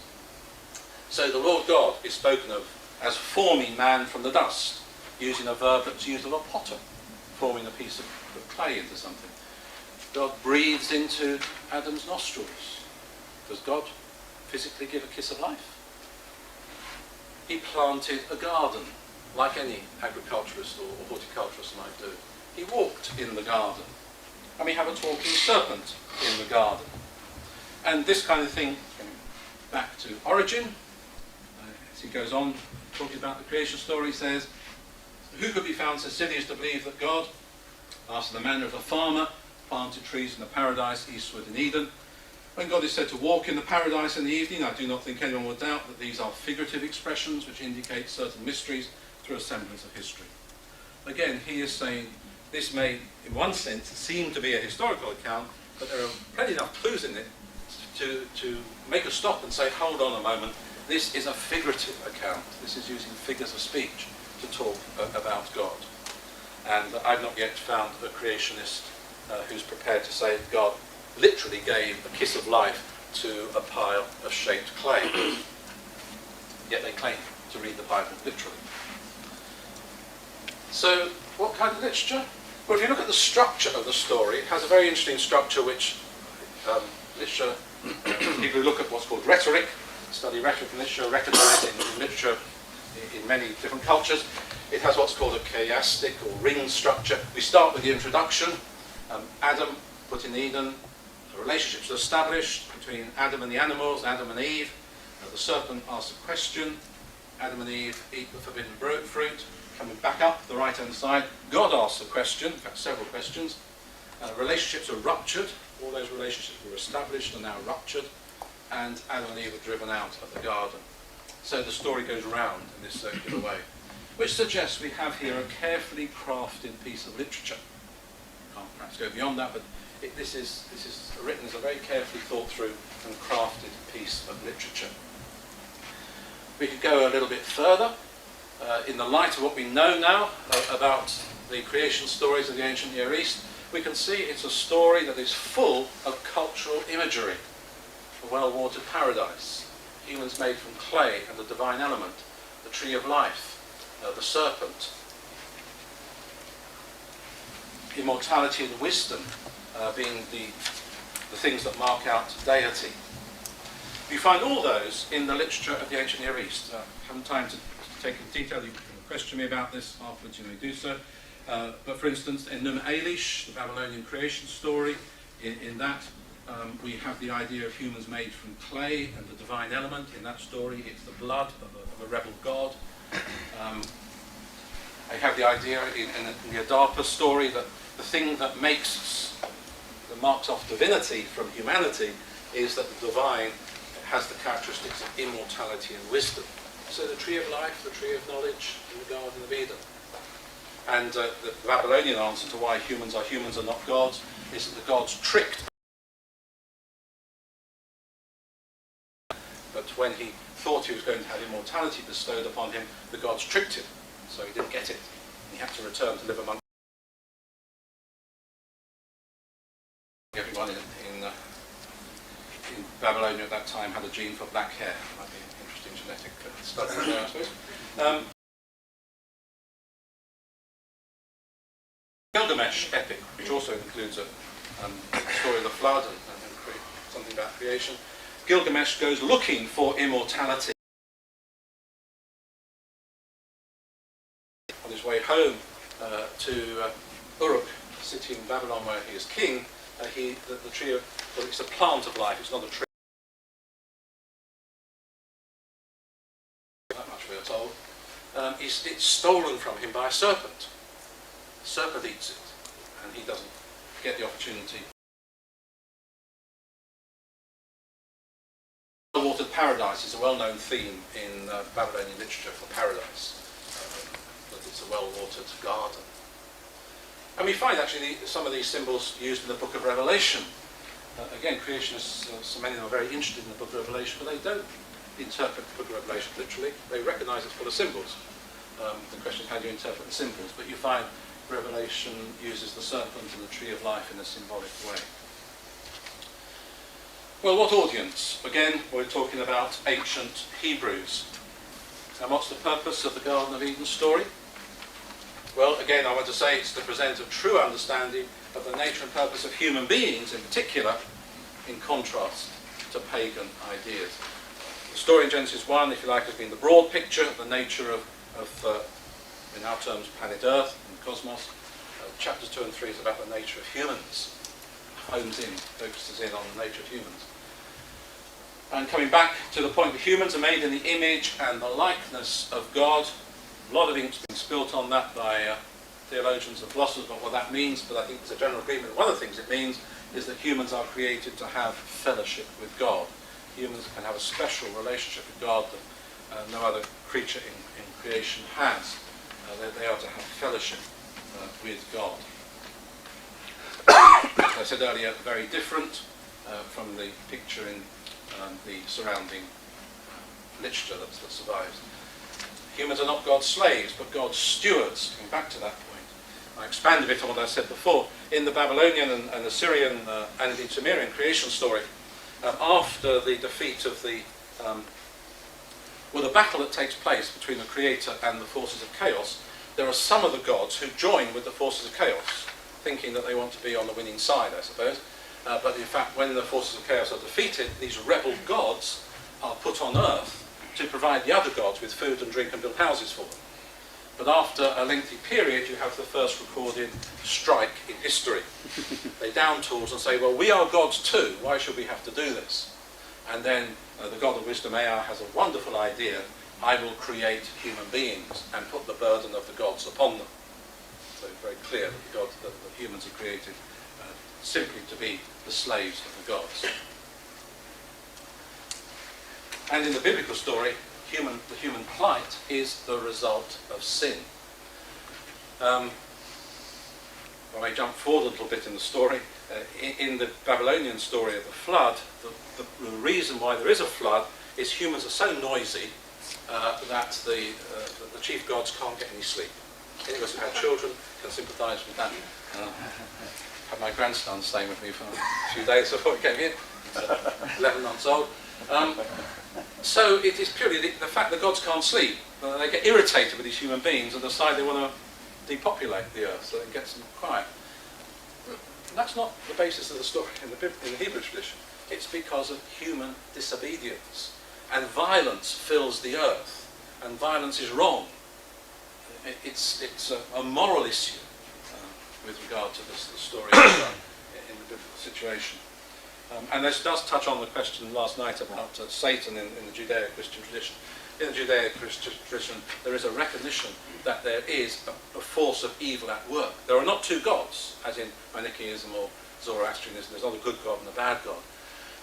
So the Lord God is spoken of as forming man from the dust, using a verb that's used of a potter, forming a piece of clay into something. God breathes into Adam's nostrils. Does God physically give a kiss of life? He planted a garden, like any agriculturist or horticulturist might do. He walked in the garden. And we have a talking serpent in the garden. And this kind of thing, back to origin, as he goes on talking about the creation story, he says, who could be found so silly as to believe that God, after the manner of a farmer, planted trees in the paradise eastward in Eden? When God is said to walk in the paradise in the evening, I do not think anyone will doubt that these are figurative expressions which indicate certain mysteries through a semblance of history. Again, he is saying this may, in one sense, seem to be a historical account, but there are plenty enough clues in it to make us stop and say, hold on a moment, this is a figurative account. This is using figures of speech to talk about God. And I've not yet found a creationist who's prepared to say that God literally gave a kiss of life to a pile of shaped clay. Yet they claim to read the Bible literally. So, what kind of literature? Well, if you look at the structure of the story, it has a very interesting structure which literature, people who look at what's called rhetoric, study rhetoric and literature, recognise in literature in many different cultures. It has what's called a chiastic or ring structure. We start with the introduction. Adam put in Eden. The relationships are established between Adam and the animals, Adam and Eve. The serpent asks a question. Adam and Eve eat the forbidden fruit. Coming back up the right-hand side, God asks a question, in fact several questions. Relationships are ruptured. All those relationships were established are now ruptured. And Adam and Eve are driven out of the garden. So the story goes round in this circular way, which suggests we have here a carefully crafted piece of literature. Can't perhaps go beyond that, but this is written as a very carefully thought through and crafted piece of literature. We could go a little bit further. In the light of what we know now about the creation stories of the ancient Near East, we can see it's a story that is full of cultural imagery. A well-watered paradise, humans made from clay and the divine element, the tree of life, the serpent, immortality and wisdom being the things that mark out deity. You find all those in the literature of the ancient Near East. I haven't time to take in detail, you can question me about this afterwards, you may do so. But for instance, in Num Elish, the Babylonian creation story, in that we have the idea of humans made from clay and the divine element. In that story, it's the blood of a rebel god. I have the idea in the Adapa story that the thing that marks off divinity from humanity is that the divine has the characteristics of immortality and wisdom. So the tree of life, the tree of knowledge, in the Garden of Eden. And the Babylonian answer to why humans are not gods is that the gods tricked when he thought he was going to have immortality bestowed upon him, the gods tricked him, so he didn't get it. He had to return to live among everyone in Babylonia at that time had a gene for black hair. Might be an interesting genetic study there, I suppose. Gilgamesh epic, which also includes a story of the flood and something about creation. Gilgamesh goes looking for immortality. On his way home to Uruk, city in Babylon where he is king, the tree of, well, it's a plant of life, it's not a tree. That much we are told. It's stolen from him by a serpent. The serpent eats it, and he doesn't get the opportunity. Watered paradise is a well-known theme in Babylonian literature for paradise. That it's a well-watered garden. And we find actually some of these symbols used in the book of Revelation. Again, creationists, so many of them are very interested in the book of Revelation, but they don't interpret the book of Revelation literally. They recognise it's full of symbols. The question is, how do you interpret the symbols? But you find Revelation uses the serpent and the tree of life in a symbolic way. Well, what audience? Again, we're talking about ancient Hebrews. And what's the purpose of the Garden of Eden story? Well, again, I want to say it's to present a true understanding of the nature and purpose of human beings in particular, in contrast to pagan ideas. The story in Genesis 1, if you like, has been the broad picture, the nature of in our terms, planet Earth and cosmos. Chapters 2 and 3 is about the nature of humans. Focuses in on the nature of humans. And coming back to the point that humans are made in the image and the likeness of God. A lot of ink's been spilt on that by theologians and philosophers about what that means, but I think there's a general agreement. One of the things it means is that humans are created to have fellowship with God. Humans can have a special relationship with God that no other creature in creation has. They are to have fellowship with God. As I said earlier, very different from the picture in the surrounding literature that survives. Humans are not God's slaves, but God's stewards. Coming back to that point, I expand a bit on what I said before. In the Babylonian and Assyrian and indeed Sumerian creation story, after the defeat of the battle that takes place between the Creator and the forces of chaos, there are some of the gods who join with the forces of chaos, thinking that they want to be on the winning side, I suppose. But in fact, when the forces of chaos are defeated, these rebel gods are put on earth to provide the other gods with food and drink and build houses for them. But after a lengthy period, you have the first recorded strike in history. They down tools and say, well, we are gods too, why should we have to do this? And then the god of wisdom, Ea, has a wonderful idea. I will create human beings and put the burden of the gods upon them. So it's very clear that the humans are created simply to be the slaves of the gods. And in the biblical story, the human plight is the result of sin. I may jump forward a little bit in the story. In the Babylonian story of the flood, the reason why there is a flood is humans are so noisy that the chief gods can't get any sleep. Any of us who had children can sympathise with that. Had my grandson staying with me for a few days before he came here. He's 11 months old. So it is purely the fact that gods can't sleep. They get irritated with these human beings and decide they want to depopulate the earth so it gets them quiet. That's not the basis of the story in the Hebrew tradition. It's because of human disobedience. And violence fills the earth. And violence is wrong. It's a moral issue with regard to the story in the biblical situation. And this does touch on the question last night about Satan in the Judeo-Christian tradition. In the Judeo-Christian tradition, there is a recognition that there is a force of evil at work. There are not two gods, as in Manichaeism or Zoroastrianism. There's not a good god and a bad god.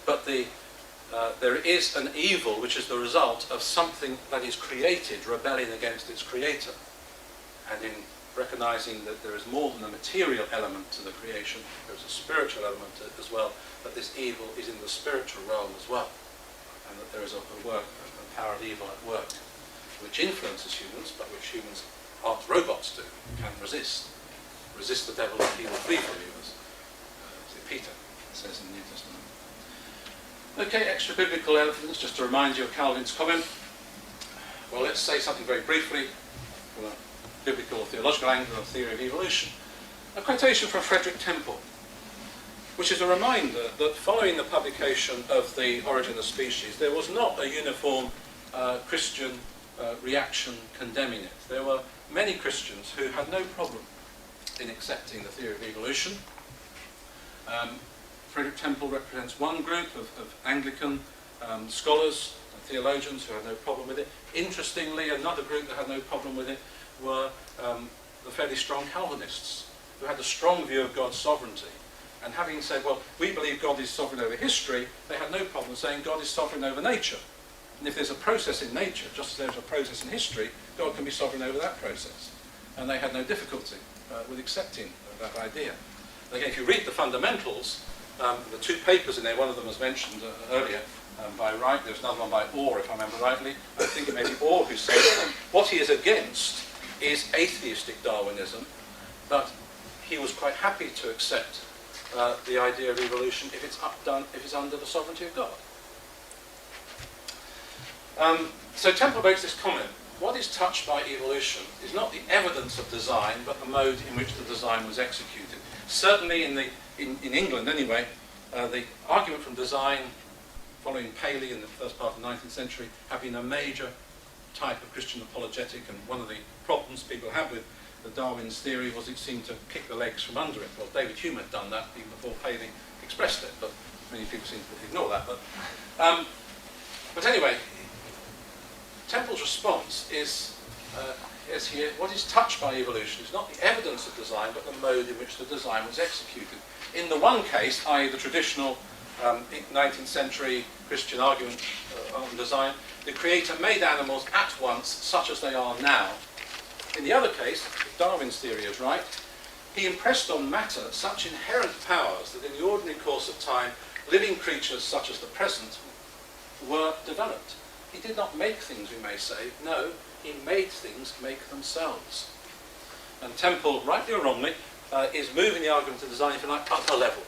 But there is an evil which is the result of something that is created rebelling against its creator. And in recognizing that there is more than a material element to the creation, there is a spiritual element to it as well, that this evil is in the spiritual realm as well. and that there is a power of evil at work, which influences humans, but which humans aren't robots do, can resist. Resist the devil and he will flee from you, as Peter says in the New Testament. Okay, extra biblical evidence, just to remind you of Calvin's comment. Well, let's say something very briefly from a biblical or theological angle of theory of evolution. A quotation from Frederick Temple, which is a reminder that following the publication of The Origin of Species, there was not a uniform Christian reaction condemning it. There were many Christians who had no problem in accepting the theory of evolution. Frederick Temple represents one group of Anglican scholars and theologians who had no problem with it. Interestingly, another group that had no problem with it were the fairly strong Calvinists, who had a strong view of God's sovereignty. And having said, well, we believe God is sovereign over history, they had no problem saying God is sovereign over nature. And if there's a process in nature, just as there's a process in history, God can be sovereign over that process. And they had no difficulty with accepting that idea. And again, if you read the fundamentals, the two papers in there, one of them was mentioned earlier by Wright, there's another one by Orr, if I remember rightly. I think it may be Orr who said what he is against is atheistic Darwinism, but he was quite happy to accept the idea of evolution if it's under the sovereignty of God. So Temple makes this comment: what is touched by evolution is not the evidence of design, but the mode in which the design was executed. Certainly in England anyway, the argument from design following Paley in the first part of the 19th century have been a major type of Christian apologetic, and one of the problems people had with the Darwin's theory was it seemed to kick the legs from under it. Well, David Hume had done that even before Paley expressed it, but many people seem to ignore that. But anyway, Temple's response is here, what is touched by evolution is not the evidence of design, but the mode in which the design was executed. In the one case, i.e. the traditional 19th century Christian argument on design, the Creator made animals at once such as they are now. In the other case, if Darwin's theory is right, he impressed on matter such inherent powers that in the ordinary course of time, living creatures such as the present were developed. He did not make things, we may say. No, he made things make themselves. And Temple, rightly or wrongly, is moving the argument to design, if you like, up a level.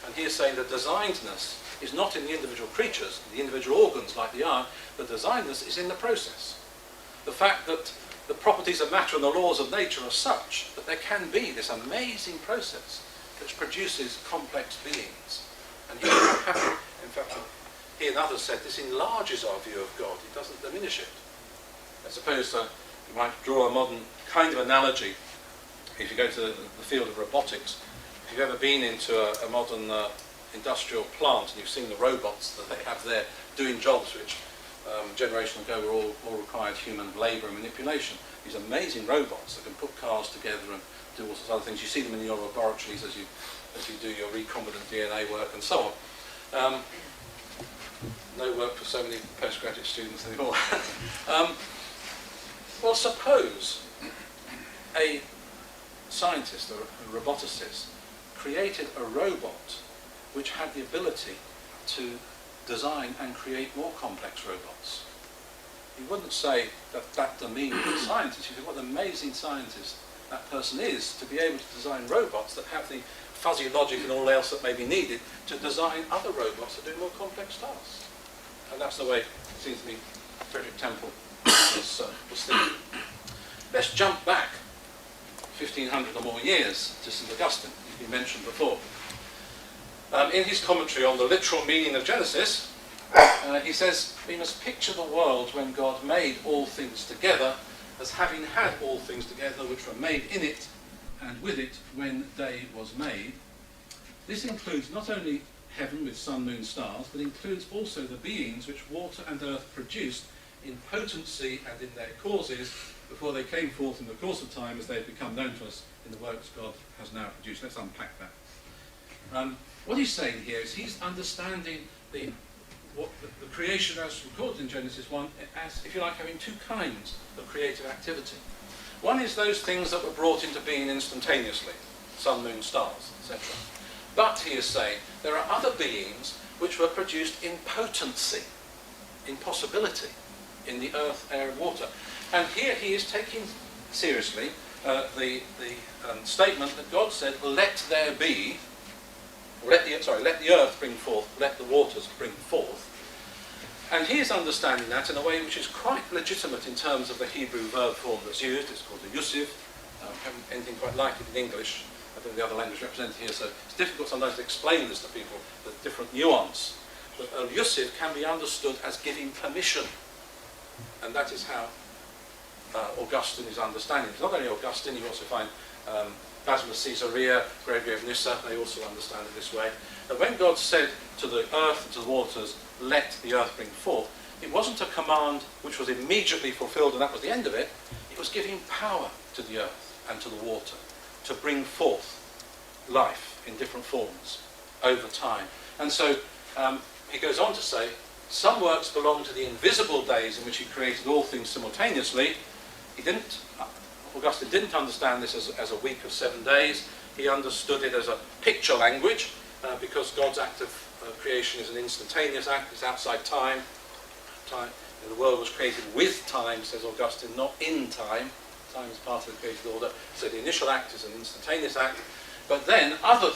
And he is saying that designedness is not in the individual creatures, the individual organs like the eye, the designedness is in the process. The fact that the properties of matter and the laws of nature are such that there can be this amazing process which produces complex beings. And he is happy, in fact, he and others said this enlarges our view of God, it doesn't diminish it. I suppose you might draw a modern kind of analogy. If you go to the field of robotics, if you've ever been into a modern industrial plant and you've seen the robots that they have there doing jobs which generation ago were all required human labour and manipulation, these amazing robots that can put cars together and do all sorts of other things. You see them in your laboratories as you do your recombinant DNA work and so on. No work for so many postgraduate students anymore. Well, suppose a scientist or a roboticist created a robot which had the ability to design and create more complex robots. You wouldn't say that demeans the scientist. You say, what an amazing scientist that person is to be able to design robots that have the fuzzy logic and all else that may be needed to design other robots that do more complex tasks. And that's the way it seems to me Frederick Temple was thinking. Let's jump back 1,500 or more years to St. Augustine, who's been mentioned before. In his commentary on the literal meaning of Genesis, he says, we must picture the world when God made all things together as having had all things together which were made in it and with it when day was made. This includes not only heaven with sun, moon, stars, but includes also the beings which water and earth produced in potency and in their causes before they came forth in the course of time as they have become known to us in the works God has now produced. Let's unpack that. What he's saying here is he's understanding the creation as recorded in Genesis 1 as, if you like, having two kinds of creative activity. One is those things that were brought into being instantaneously, sun, moon, stars, etc. But, he is saying, there are other beings which were produced in potency. impossibility in the earth, air and water. And here he is taking seriously the statement that God said, let there be, let the earth bring forth, let the waters bring forth. And he is understanding that in a way which is quite legitimate in terms of the Hebrew verb form that's used. It's called a yusiv. Haven't anything quite like it in English. I think the other language represented here, so it's difficult sometimes to explain this to people, the different nuance. But a yusiv can be understood as giving permission. And that is how Augustine is understanding. It's not only Augustine, you also find Basil of Caesarea, Gregory of Nyssa, they also understand it this way. That when God said to the earth and to the waters, let the earth bring forth, it wasn't a command which was immediately fulfilled and that was the end of it. It was giving power to the earth and to the water to bring forth life in different forms over time. And so he goes on to say, some works belong to the invisible days in which he created all things simultaneously. Augustine didn't understand this as a week of 7 days. He understood it as a picture language because God's act of creation is an instantaneous act. It's outside time. The world was created with time, says Augustine, not in time. Time is part of the created order. So the initial act is an instantaneous act. But then other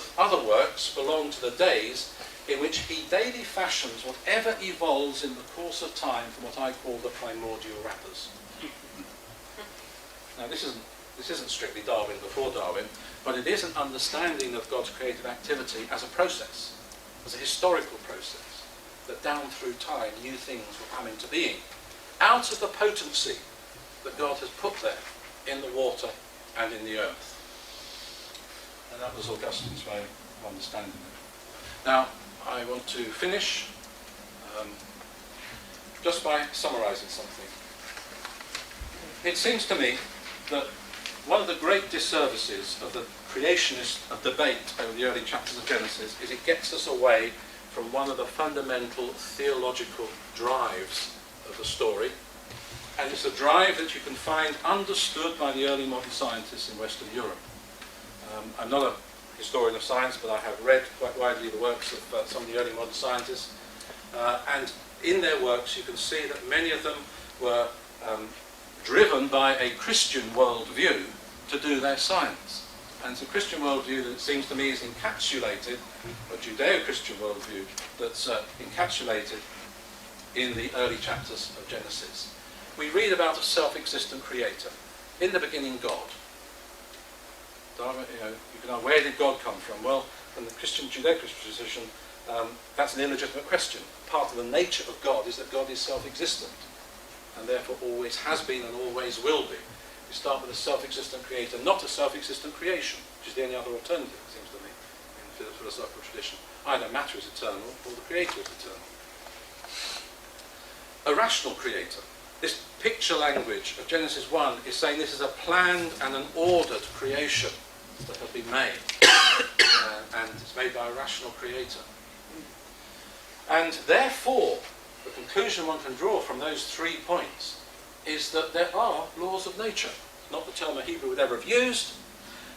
works belong to the days in which he daily fashions whatever evolves in the course of time from what I call the primordial wrappers. Now this isn't strictly Darwin before Darwin, but it is an understanding of God's creative activity as a process, as a historical process, that down through time new things will come into being, out of the potency that God has put there in the water and in the earth. And that was Augustine's way of understanding it. Now, I want to finish just by summarising something. It seems to me that one of the great disservices of the creationist debate over the early chapters of Genesis is it gets us away from one of the fundamental theological drives of the story. And it's a drive that you can find understood by the early modern scientists in Western Europe. I'm not a historian of science, but I have read quite widely the works of some of the early modern scientists. And in their works you can see that many of them were driven by a Christian worldview to do their science. And it's a Christian worldview that it seems to me is encapsulated, a Judeo-Christian worldview that's encapsulated in the early chapters of Genesis. We read about a self-existent creator. In the beginning, God. You can ask, where did God come from? Well, from the Judeo-Christian position, that's an illegitimate question. Part of the nature of God is that God is self-existent, and therefore always has been and always will be. We start with a self-existent creator, not a self-existent creation, which is the only other alternative, it seems to me, in the philosophical tradition. Either matter is eternal, or the creator is eternal. A rational creator. This picture language of Genesis 1 is saying this is a planned and an ordered creation that has been made. And it's made by a rational creator. And therefore, the conclusion one can draw from those 3 points is that there are laws of nature. Not the term a Hebrew would ever have used,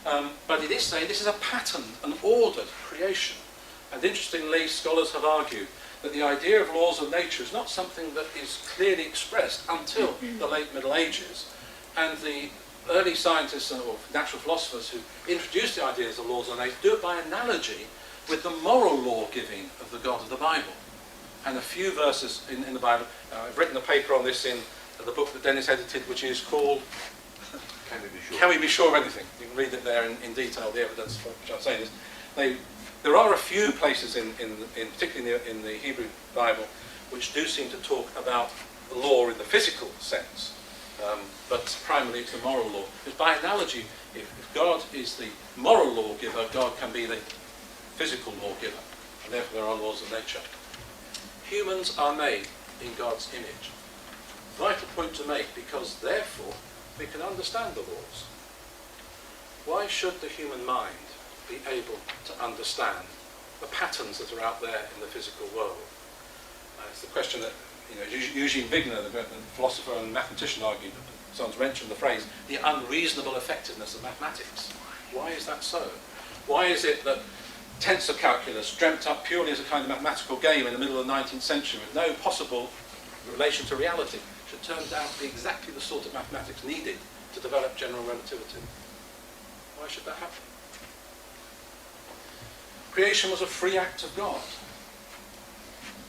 but it is saying this is a patterned and ordered creation. And interestingly, scholars have argued that the idea of laws of nature is not something that is clearly expressed until the late Middle Ages. And the early scientists or natural philosophers who introduced the ideas of laws of nature do it by analogy with the moral law-giving of the God of the Bible. And a few verses in the Bible, I've written a paper on this in the book that Dennis edited, which is called Can We Be Sure of Anything? You can read it there in detail, the evidence for which I'm saying this. There are a few places, particularly in the Hebrew Bible, which do seem to talk about the law in the physical sense, but primarily it's the moral law. Because by analogy, if God is the moral lawgiver, God can be the physical lawgiver, and therefore there are laws of nature. Humans are made in God's image. Vital point to make, because therefore we can understand the laws. Why should the human mind be able to understand the patterns that are out there in the physical world? It's the question that Eugene Wigner, the philosopher and mathematician, argued. Someone's mentioned the phrase, the unreasonable effectiveness of mathematics. Why is that so? Why is it that tensor calculus, dreamt up purely as a kind of mathematical game in the middle of the 19th century with no possible relation to reality should turn out to be exactly the sort of mathematics needed to develop general relativity. Why should that happen? Creation was a free act of God.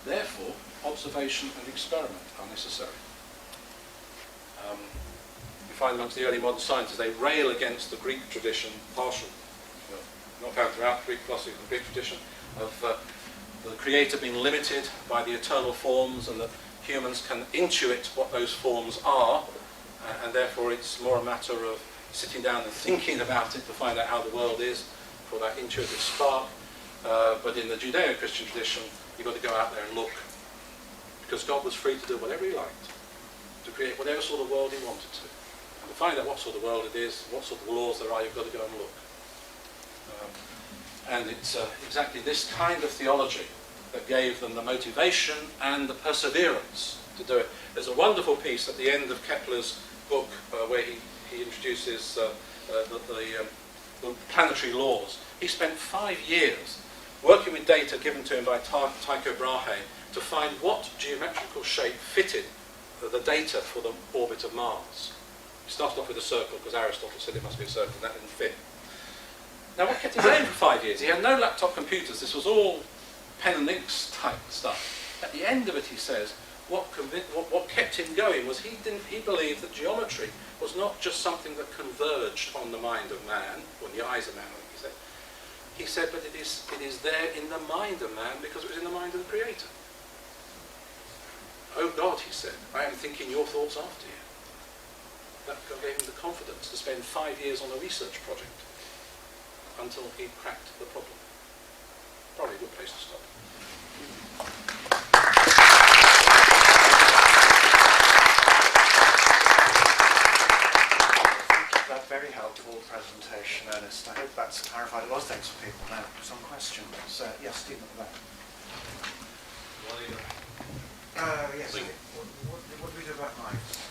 Therefore, observation and experiment are necessary. You find amongst the early modern scientists, they rail against the Greek tradition, partial, not found throughout Greek philosophy, the Greek tradition, of the creator being limited by the eternal forms, and that humans can intuit what those forms are, and therefore it's more a matter of sitting down and thinking about it to find out how the world is, for that intuitive spark. But in the Judeo-Christian tradition, you've got to go out there and look, because God was free to do whatever he liked, to create whatever sort of world he wanted to. And to find out what sort of world it is, what sort of laws there are, you've got to go and look. And it's exactly this kind of theology that gave them the motivation and the perseverance to do it. There's a wonderful piece at the end of Kepler's book where he introduces the planetary laws. He spent 5 years working with data given to him by Tycho Brahe to find what geometrical shape fitted the data for the orbit of Mars. He started off with a circle because Aristotle said it must be a circle, and that didn't fit. Now, what kept him going for 5 years? He had no laptop computers. This was all pen and ink type stuff. At the end of it, he says, what kept him going was he believed that geometry was not just something that converged on the mind of man, or in the eyes of man, I think he said. He said, but it is there in the mind of man because it was in the mind of the Creator. Oh God, he said, I am thinking your thoughts after you. That gave him the confidence to spend 5 years on a research project until he cracked the problem. Probably a good place to stop. Thank you for that very helpful presentation, Ernest. I hope that's clarified a lot of things for people. Now, some questions. Yes, Stephen at the back. Yes. What do we do about knives?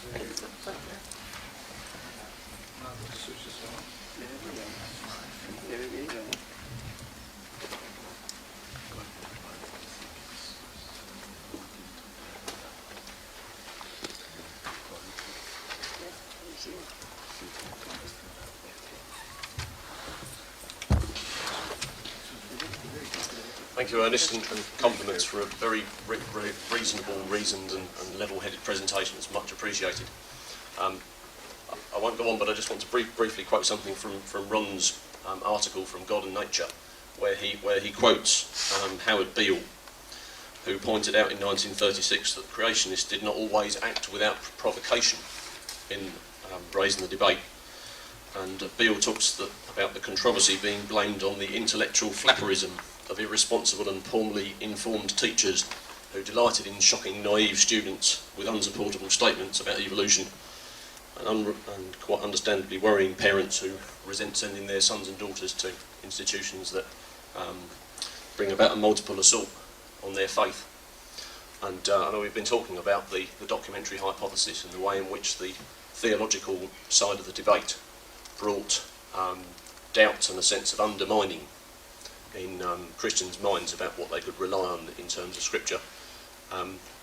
Thank you, Ernest, and compliments for a very reasonable, reasoned and level-headed presentation. It's much appreciated. I won't go on, but I just want to briefly quote something from Ron's article from God and Nature, where he quotes Howard Beale, who pointed out in 1936 that creationists did not always act without provocation in raising the debate. And Beale talks about the controversy being blamed on the intellectual flapperism of irresponsible and poorly informed teachers who delighted in shocking naive students with unsupportable statements about evolution, and quite understandably worrying parents who resent sending their sons and daughters to institutions that bring about a multiple assault on their faith. And I know we've been talking about the documentary hypothesis and the way in which the theological side of the debate brought doubt and a sense of undermining in Christians' minds about what they could rely on in terms of Scripture.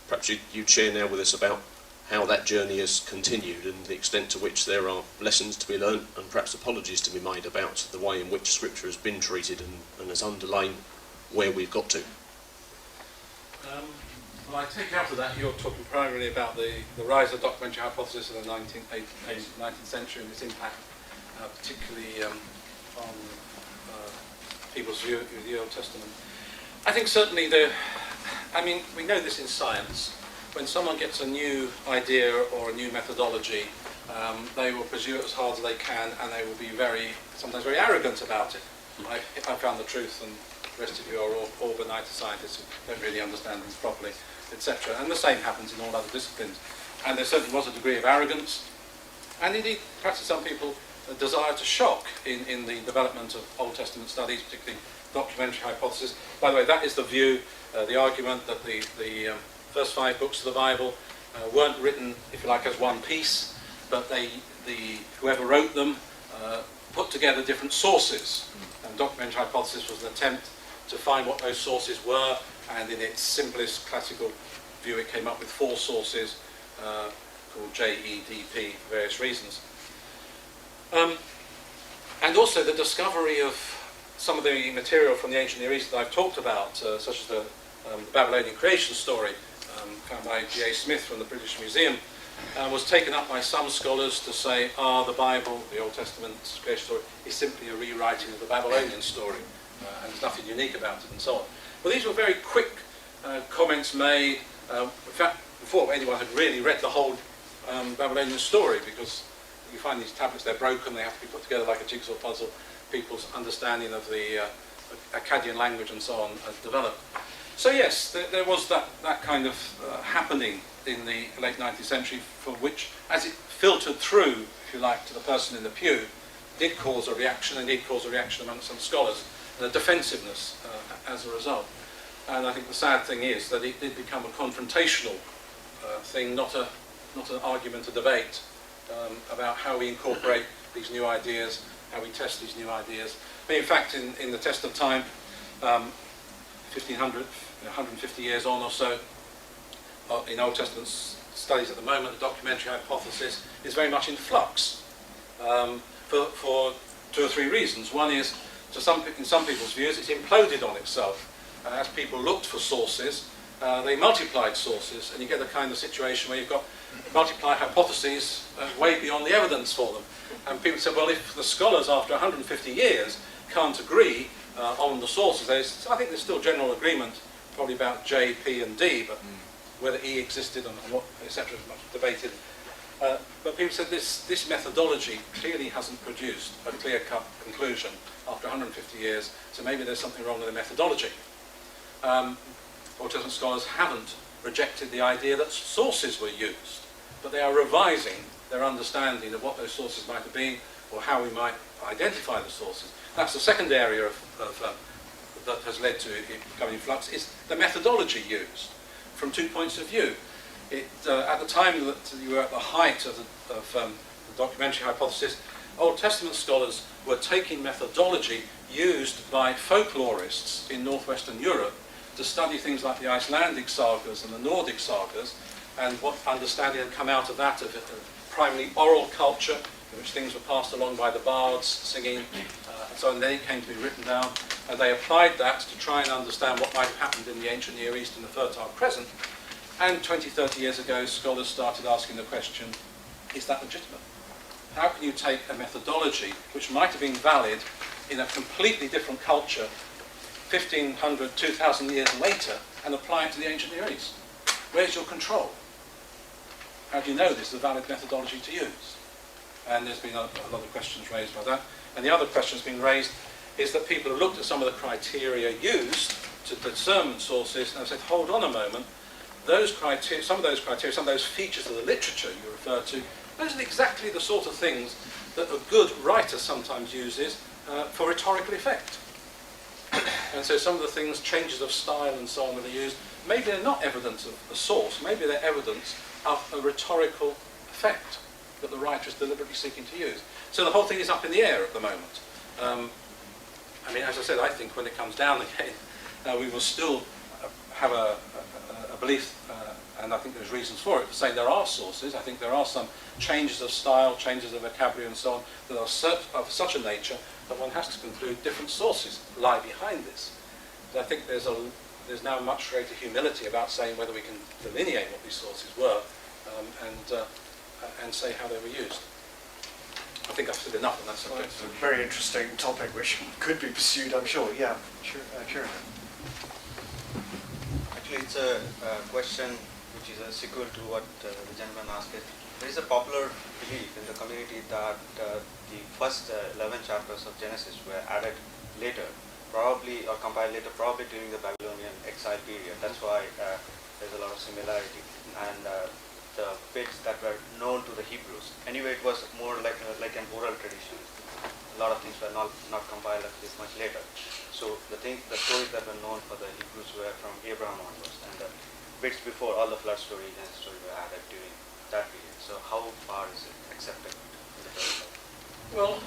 Perhaps you'd share now with us about how that journey has continued and the extent to which there are lessons to be learnt and perhaps apologies to be made about the way in which Scripture has been treated and has underlain where we've got to. Well, I take out of that you're talking primarily about the rise of the documentary hypothesis in the 19th century and its impact, particularly on people's view of the Old Testament. I think certainly we know this in science. When someone gets a new idea or a new methodology, they will pursue it as hard as they can, and they will be sometimes very arrogant about it. If I found the truth, and the rest of you are all overnighter scientists who don't really understand things properly, etc. And the same happens in all other disciplines. And there certainly was a degree of arrogance, and indeed, perhaps to some people, a desire to shock in the development of Old Testament studies, particularly documentary hypothesis. By the way, that is the view, the argument that the first 5 books of the Bible weren't written, if you like, as one piece, but whoever wrote them put together different sources. And documentary hypothesis was an attempt to find what those sources were, and in its simplest classical view, it came up with 4 sources called JEDP for various reasons. And also the discovery of some of the material from the ancient Near East that I've talked about, such as the Babylonian creation story found by G.A. Smith from the British Museum, was taken up by some scholars to say, the Bible, the Old Testament creation story, is simply a rewriting of the Babylonian story, and there's nothing unique about it, and so on. Well, these were very quick comments made, in fact, before anyone had really read the whole Babylonian story, because you find these tablets, they're broken, they have to be put together like a jigsaw puzzle. People's understanding of the Akkadian language and so on has developed. So yes, there was that kind of happening in the late 19th century, for which, as it filtered through, if you like, to the person in the pew, did cause a reaction, and did cause a reaction amongst some scholars, and a defensiveness as a result. And I think the sad thing is that it did become a confrontational thing, not an argument, a debate about how we incorporate these new ideas, how we test these new ideas. But in fact, in the test of time, 1,500, 150 years on or so, in Old Testament studies at the moment, the documentary hypothesis is very much in flux for 2 or 3 reasons. One is, in some people's views, it's imploded on itself. As people looked for sources, they multiplied sources, and you get the kind of situation where you've got multiplied hypotheses way beyond the evidence for them. And people said, well, if the scholars after 150 years can't agree on the sources, I think there's still general agreement probably about J, P and D, but whether E existed and what, etc. is much debated. But people said this methodology clearly hasn't produced a clear-cut conclusion after 150 years, so maybe there's something wrong with the methodology. Old Testament scholars haven't rejected the idea that sources were used, but they are revising their understanding of what those sources might have been, or how we might identify the sources. That's the second area that has led to it becoming in flux, is the methodology used from 2 points of view. At the time that you were at the height of the documentary hypothesis, Old Testament scholars were taking methodology used by folklorists in northwestern Europe to study things like the Icelandic sagas and the Nordic sagas, and what understanding had come out of that, of primarily oral culture, in which things were passed along by the bards singing, and so on. Then it came to be written down, and they applied that to try and understand what might have happened in the ancient Near East in the Fertile Crescent. And 20, 30 years ago, scholars started asking the question, is that legitimate? How can you take a methodology which might have been valid in a completely different culture 1,500, 2,000 years later and apply it to the ancient Near East? Where's your control? How do you know this is a valid methodology to use? And there's been a lot of questions raised by that. And the other question that's been raised is that people have looked at some of the criteria used to discern sources and have said, hold on a moment, those criteria, some of those criteria, some of those features of the literature you refer to, those are exactly the sort of things that a good writer sometimes uses for rhetorical effect. And so some of the things, changes of style and so on that are used, maybe they're not evidence of a source, maybe they're evidence of a rhetorical effect that the writer is deliberately seeking to use. So the whole thing is up in the air at the moment. I mean, as I said, I think when it comes down again, we will still have a belief, and I think there's reasons for it, to say there are sources. I think there are some changes of style, changes of vocabulary and so on, that are of such a nature that one has to conclude different sources lie behind this. But I think there's now much greater humility about saying whether we can delineate what these sources were and say how they were used. I think I've said enough on that subject. Well, it's a very interesting topic which could be pursued, I'm sure. Yeah, sure. Actually, it's a question which is a sequel to what the gentleman asked. There is a popular belief in the community that the first 11 chapters of Genesis were added later, probably, or compiled later, probably during the Babylonian exile period. That's why there's a lot of similarity. And the bits that were known to the Hebrews. Anyway, it was more like an oral tradition. A lot of things were not compiled at least much later. So the stories that were known for the Hebrews were from Abraham onwards, and the bits before all the flood story and story were added during that period. So how far is it accepted in the Bible? Well,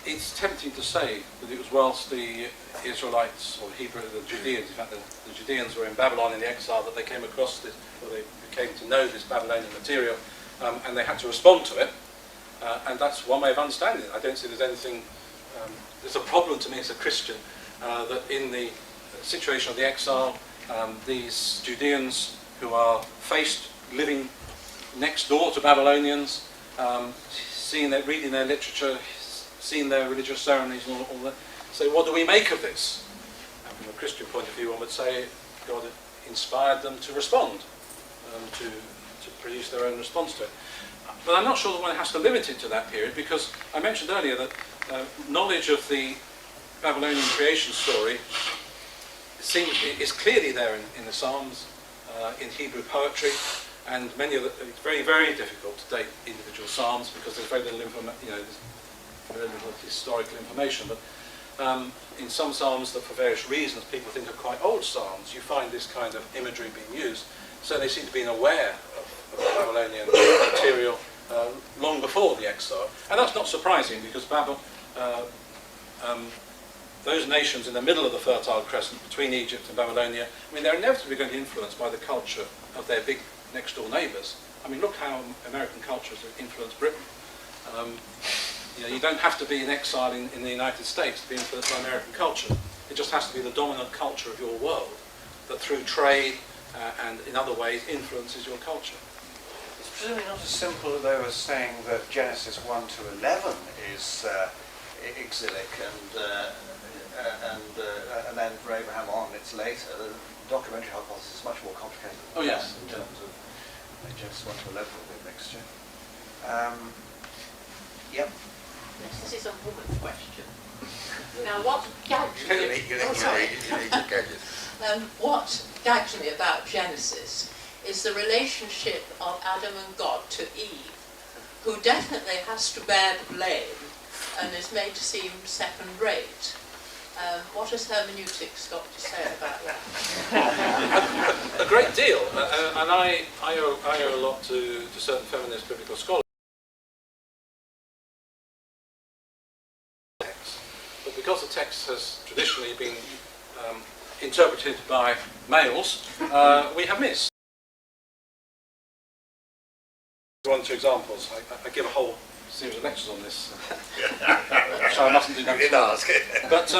it's tempting to say that it was whilst the Israelites, or the Judeans, in fact the Judeans were in Babylon in the exile, that they came across this, or they came to know this Babylonian material, and they had to respond to it. And that's one way of understanding it. I don't see there's anything, there's a problem to me as a Christian that in the situation of the exile, these Judeans who are living next door to Babylonians, reading their literature, seeing their religious ceremonies and all that, say, what do we make of this? And from a Christian point of view, one would say God inspired them to respond, to produce their own response to it. But I'm not sure that one has to limit it to that period, because I mentioned earlier that knowledge of the Babylonian creation story is clearly there in the Psalms, in Hebrew poetry, and many of it's very, very difficult to date individual Psalms because there's very little very little historical information. But in some Psalms that for various reasons people think are quite old Psalms, you find this kind of imagery being used. So they seem to be aware of Babylonian material long before the exile. And that's not surprising, because those nations in the middle of the Fertile Crescent between Egypt and Babylonia, I mean, they're inevitably going to be influenced by the culture of their big next door neighbours. I mean, look how American cultures have influenced Britain. You don't have to be in exile in the United States to be influenced by American culture. It just has to be the dominant culture of your world that through trade and in other ways influences your culture. It's presumably not as simple though as saying that Genesis 1 to 11 is exilic and then for Abraham on it's later. The documentary hypothesis is much more complicated than that in terms of Genesis 1 to 11 will be a mixture. Yep. Yes, this is a woman question. Now, what gags me? What gags me about Genesis is the relationship of Adam and God to Eve, who definitely has to bear the blame and is made to seem second-rate. What has hermeneutics got to say about that? A great deal, and I owe a lot to certain feminist biblical scholars. But because the text has traditionally been interpreted by males, we have missed. One or two examples. I give a whole series of lectures on this, so I mustn't do that. You didn't ask. But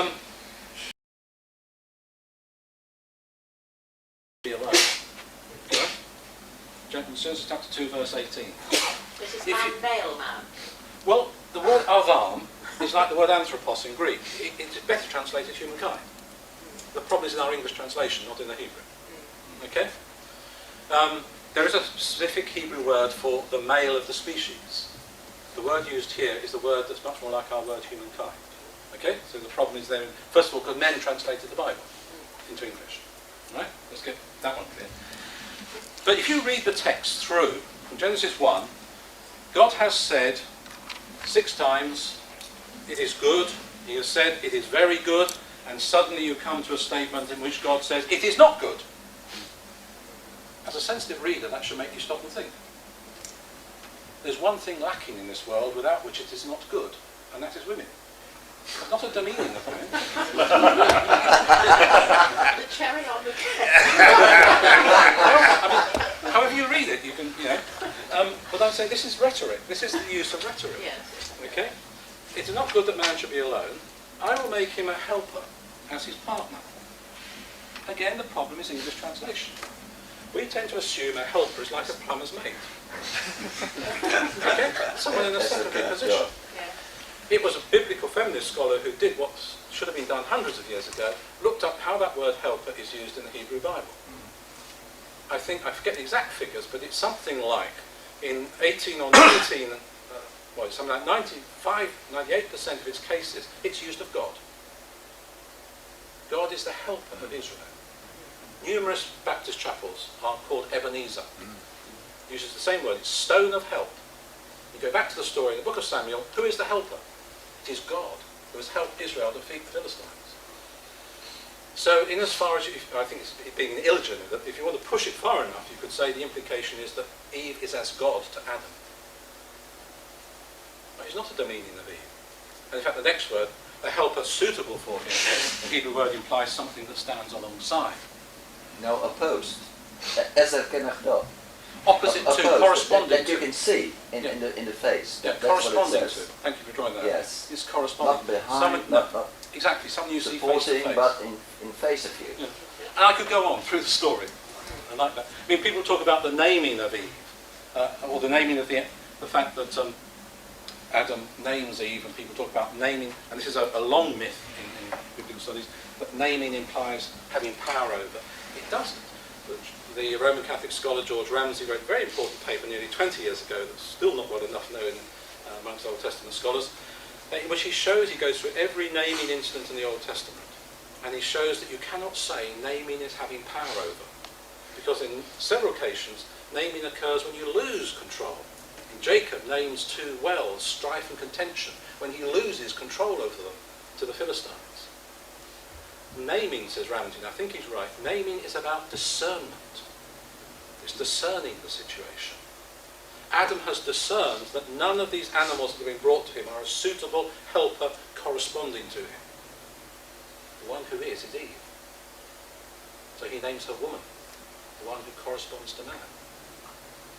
Genesis chapter 2, verse 18. This is man-male man. Well, the word Adam is like the word anthropos in Greek. It's better translated humankind. The problem is in our English translation, not in the Hebrew. Okay? There is a specific Hebrew word for the male of the species. The word used here is the word that's much more like our word humankind. Okay? So the problem is there, first of all, because men translated the Bible into English. Right? Let's get that one clear. But if you read the text through, from Genesis 1, God has said 6 times, it is good. He has said, it is very good. And suddenly you come to a statement in which God says, it is not good. As a sensitive reader, that should make you stop and think. There's one thing lacking in this world without which it is not good, and that is women. That's not a demeaning opinion. The cherry on the cake. I mean, however you read it, you can, but I'd say this is rhetoric. This is the use of rhetoric. Yes. Okay? It is not good that man should be alone. I will make him a helper as his partner. Again, the problem is English translation. We tend to assume a helper is like a plumber's mate. Okay? Someone in a secondary position. Yeah. It was a biblical feminist scholar who did what should have been done hundreds of years ago, looked up how that word helper is used in the Hebrew Bible. I forget the exact figures, but it's something like in 18 or 19, something like 98% of its cases, it's used of God. God is the helper of Israel. Numerous Baptist chapels are called Ebenezer. Uses the same word, it's stone of help. You go back to the story in the book of Samuel, who is the helper? It is God who has helped Israel defeat the Philistines. So in as far as, I think it's being illegitimate, that if you want to push it far enough, you could say the implication is that Eve is as God to Adam. But it's not a demeaning of Eve. And in fact, the next word, a helper suitable for him, the Hebrew word implies something that stands alongside. No, opposed. Ezer kenachdo. Opposite to, Opposed, corresponding that you to. can see in Yeah. in the face. Yeah, That's what it corresponding to. says. Thank you for drawing that Yes. out. It's corresponding. Not behind, Someone- not exactly, someone you see face to supporting, face. but in face of you. Yeah. And I could go on through the story. I like that. I mean, people talk about the naming of Eve, or the naming of the fact that Adam names Eve, and people talk about naming, and this is a long myth in biblical studies, that naming implies having power over. It doesn't. The Roman Catholic scholar George Ramsay wrote a very important paper nearly 20 years ago that's still not well enough known amongst Old Testament scholars, in which he goes through every naming incident in the Old Testament, and he shows that you cannot say naming is having power over, because in several occasions naming occurs when you lose control. And Jacob names two wells, strife and contention, when he loses control over them to the Philistines. Naming, says Ramsay, and I think he's right, naming is about discernment. It's discerning the situation. Adam has discerned that none of these animals that have been brought to him are a suitable helper corresponding to him. The one who is Eve. So he names her woman, the one who corresponds to man.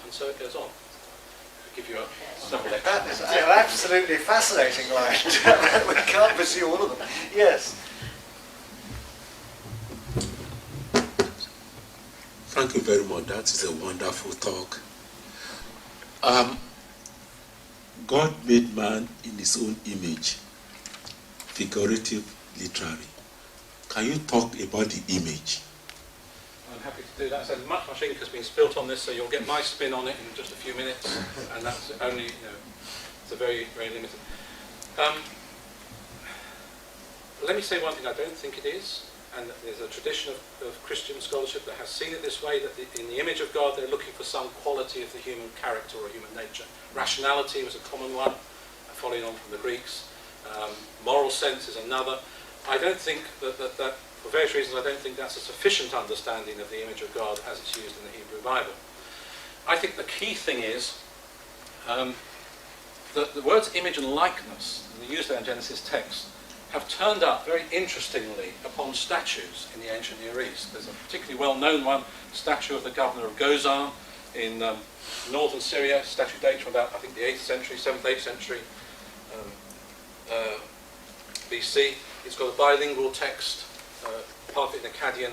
And so it goes on. I'll give you a several That is an absolutely fascinating line. We can't pursue all of them. Yes. Thank you very much. That is a wonderful talk. God made man in his own image, figurative, literary. Can you talk about the image? I'm happy to do that. So much ink has been spilt on this, so you'll get my spin on it in just a few minutes, and that's only, it's a very, very limited. Let me say one thing I don't think it is, and there's a tradition of Christian scholarship that has seen it this way, that in the image of God they're looking for some quality of the human character or human nature. Rationality was a common one, following on from the Greeks. Moral sense is another. I don't think that, for various reasons, I don't think that's a sufficient understanding of the image of God as it's used in the Hebrew Bible. I think the key thing is that the words image and likeness, used there in Genesis text, have turned up very interestingly upon statues in the ancient Near East. There's a particularly well-known one, statue of the governor of Gozan in northern Syria. Statue dates from about, I think, the 8th century, 7th, 8th century BC. It's got a bilingual text, partly in Akkadian,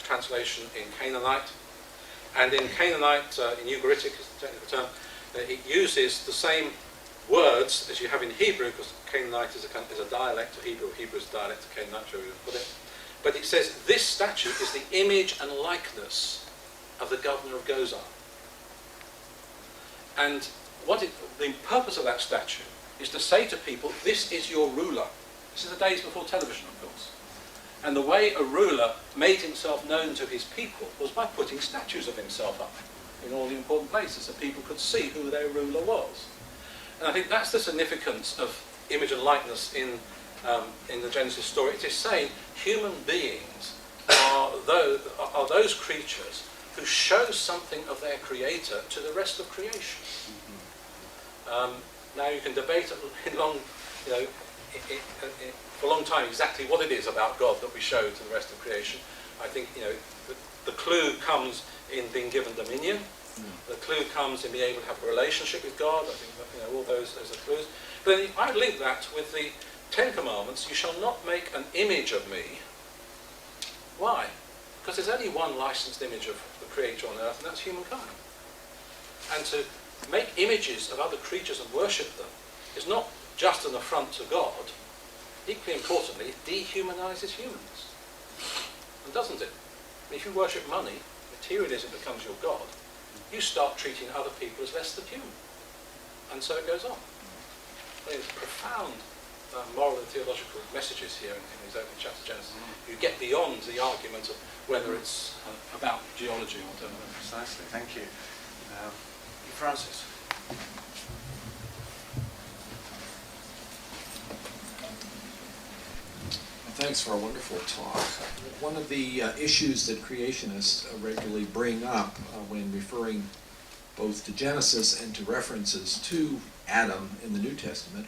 translation in Canaanite. And in Canaanite, in Ugaritic is the technical term, it uses the same words as you have in Hebrew, because Canaanite is a dialect of Hebrew, Hebrew is a dialect of Canaanite, so we would put it. But it says this statue is the image and likeness of the governor of Gozan. And the purpose of that statue is to say to people, this is your ruler. This is the days before television, of course. And the way a ruler made himself known to his people was by putting statues of himself up in all the important places so people could see who their ruler was. And I think that's the significance of image and likeness in the Genesis story. It is saying human beings are those creatures who show something of their creator to the rest of creation. Now you can debate for a long time exactly what it is about God that we show to the rest of creation. I think the clue comes in being given dominion. The clue comes in being able to have a relationship with God. I think that, all those are clues. But then I link that with the Ten Commandments. You shall not make an image of me. Why? Because there's only one licensed image of the Creator on earth, and that's humankind. And to make images of other creatures and worship them is not just an affront to God. Equally importantly, it dehumanises humans. And doesn't it? I mean, if you worship money, materialism becomes your God. You start treating other people as less than human. And so it goes on. There's profound moral and theological messages here in these opening chapters of Genesis. You get beyond the argument of whether it's about geology or whatever. Precisely, thank you. Francis. Thanks for a wonderful talk. One of the issues that creationists regularly bring up when referring both to Genesis and to references to Adam in the New Testament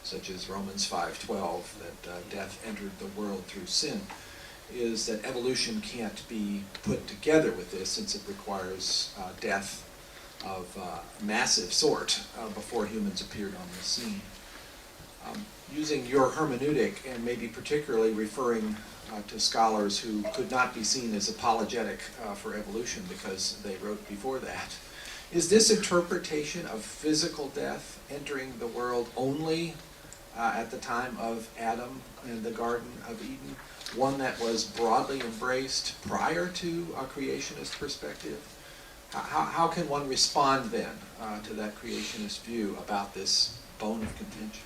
such as Romans 5:12, that death entered the world through sin, is that evolution can't be put together with this, since it requires death of massive sort before humans appeared on the scene. Using your hermeneutic, and maybe particularly referring to scholars who could not be seen as apologetic for evolution because they wrote before that, is this interpretation of physical death entering the world only at the time of Adam in the Garden of Eden, one that was broadly embraced prior to a creationist perspective? How can one respond then to that creationist view about this bone of contention?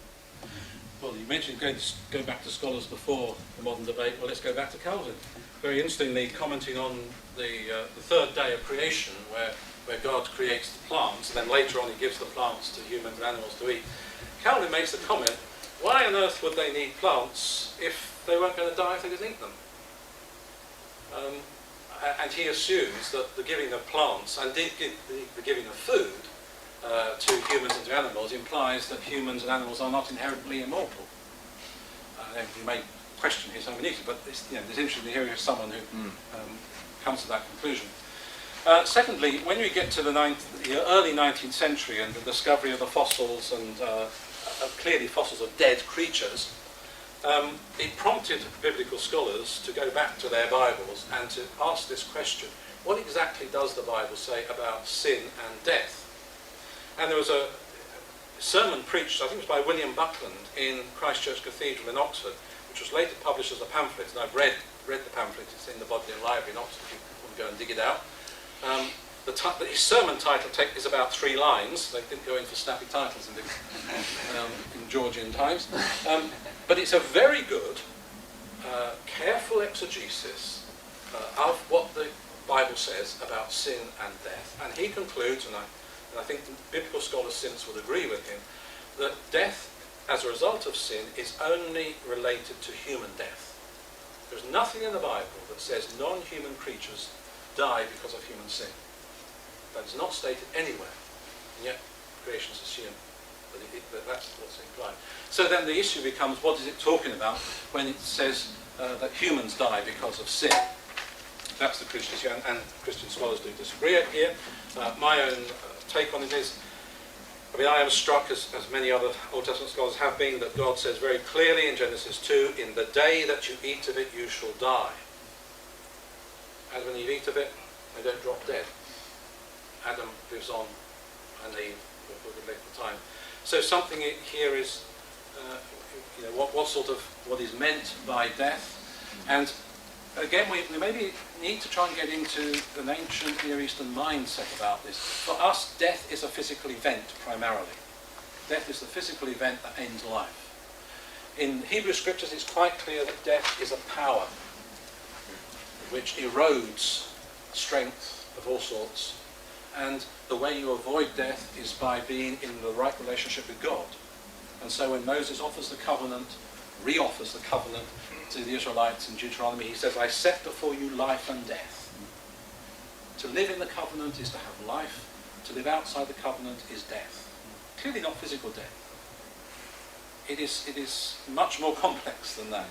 Well, you mentioned going back to scholars before the modern debate. Well, let's go back to Calvin. Very interestingly, commenting on the third day of creation, where God creates the plants, and then later on he gives the plants to humans and animals to eat. Calvin makes the comment, why on earth would they need plants if they weren't going to die if they didn't eat them? And he assumes that the giving of plants, and indeed the giving of food, to humans and to animals implies that humans and animals are not inherently immortal. You may question his hermeneutic, but it's interesting to hear someone who comes to that conclusion. Secondly, when we get to the early 19th century and the discovery of the fossils and clearly fossils of dead creatures, it prompted biblical scholars to go back to their Bibles and to ask this question: what exactly does the Bible say about sin and death? And there was a sermon preached, I think it was by William Buckland, in Christ Church Cathedral in Oxford, which was later published as a pamphlet, and I've read the pamphlet. It's in the Bodleian Library in Oxford if you want to go and dig it out. His sermon title is about 3 lines. They didn't go in for snappy titles in Georgian times. But it's a very good, careful exegesis of what the Bible says about sin and death. And he concludes, and I think biblical scholars since would agree with him, that death as a result of sin is only related to human death. There's nothing in the Bible that says non-human creatures die because of human sin. That is not stated anywhere, and yet creationists assume that that's what's implied. So then the issue becomes, what is it talking about when it says that humans die because of sin? That's the Christian issue, and Christian scholars do disagree here. My own take on it is, I am struck, as many other Old Testament scholars have been, that God says very clearly in Genesis 2, in the day that you eat of it, you shall die. And when you eat of it, they don't drop dead. Adam lives on, and Eve will live the time. So something here is, what is meant by death. And again, we maybe need to try and get into an ancient Near Eastern mindset about this. For us, death is a physical event primarily. Death is the physical event that ends life. In Hebrew scriptures, it's quite clear that death is a power which erodes strength of all sorts. And the way you avoid death is by being in the right relationship with God. And so when Moses offers the covenant, re-offers the covenant to the Israelites in Deuteronomy, he says, I set before you life and death. To live in the covenant is to have life. To live outside the covenant is death. Clearly not physical death. It is much more complex than that.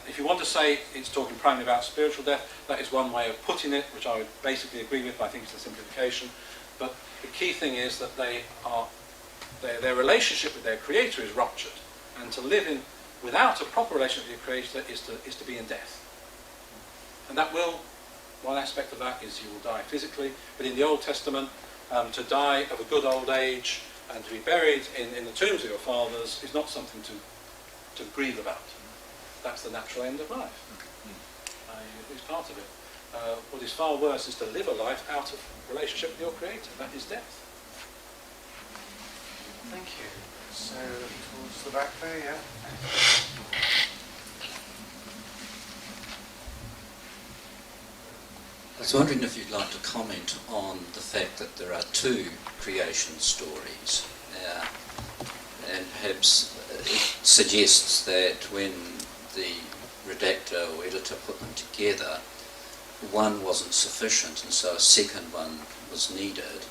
If you want to say it's talking primarily about spiritual death, that is one way of putting it, which I would basically agree with, but I think it's a simplification. But the key thing is that their relationship with their Creator is ruptured. And to live without a proper relationship with your Creator is to be in death. And that one aspect of that is you will die physically, but in the Old Testament, to die of a good old age and to be buried in the tombs of your fathers is not something to grieve about. That's the natural end of life. It's part of it. What is far worse is to live a life out of relationship with your Creator. That is death. Thank you. So, towards the back there, yeah. I was wondering if you'd like to comment on the fact that there are 2 creation stories, and perhaps it suggests that when the redactor or editor put them together, one wasn't sufficient, and so a second one was needed.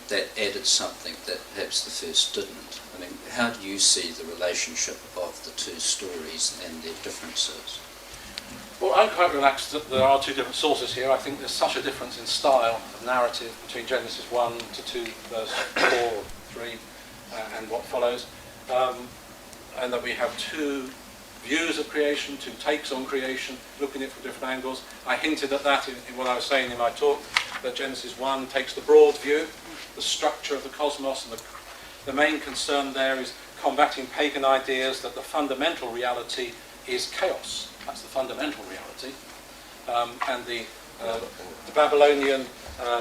that added something that perhaps the first didn't. I mean, how do you see the relationship of the two stories and their differences? Well, I'm quite relaxed that there are two different sources here. I think there's such a difference in style of narrative between Genesis 1 to 2, verse 4 or 3, and what follows. And that we have two views of creation, two takes on creation, looking at it from different angles. I hinted at that in what I was saying in my talk, that Genesis 1 takes the broad view, the structure of the cosmos, and the main concern there is combating pagan ideas that the fundamental reality is chaos. That's the fundamental reality. And the Babylonian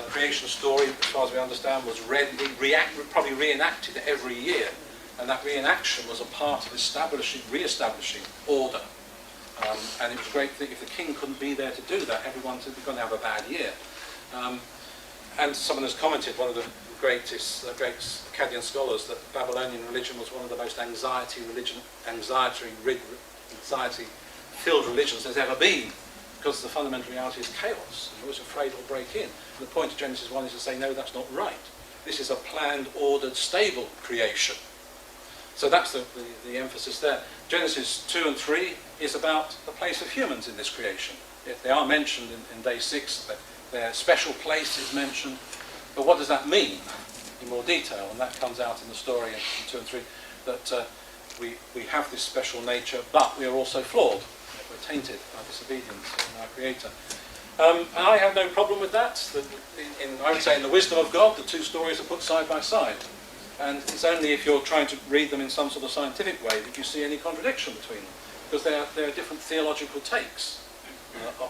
creation story, as far as we understand, was probably reenacted every year. And that reenaction was a part of re-establishing order. And it was great that if the king couldn't be there to do that, everyone's going to have a bad year. And someone has commented, one of the great Akkadian scholars, that Babylonian religion was one of the most anxiety-filled religions there's ever been, because the fundamental reality is chaos, and you're always afraid it'll break in. And the point of Genesis 1 is to say, no, that's not right. This is a planned, ordered, stable creation. So that's the emphasis there. Genesis 2 and 3 is about the place of humans in this creation. They are mentioned in day 6, their special place is mentioned, but what does that mean in more detail? And that comes out in the story in 2 and 3, that we have this special nature, but we are also flawed. We're tainted by disobedience in our Creator. And I have no problem with that. I would say in the wisdom of God, the two stories are put side by side. And it's only if you're trying to read them in some sort of scientific way that you see any contradiction between them, because there are different theological takes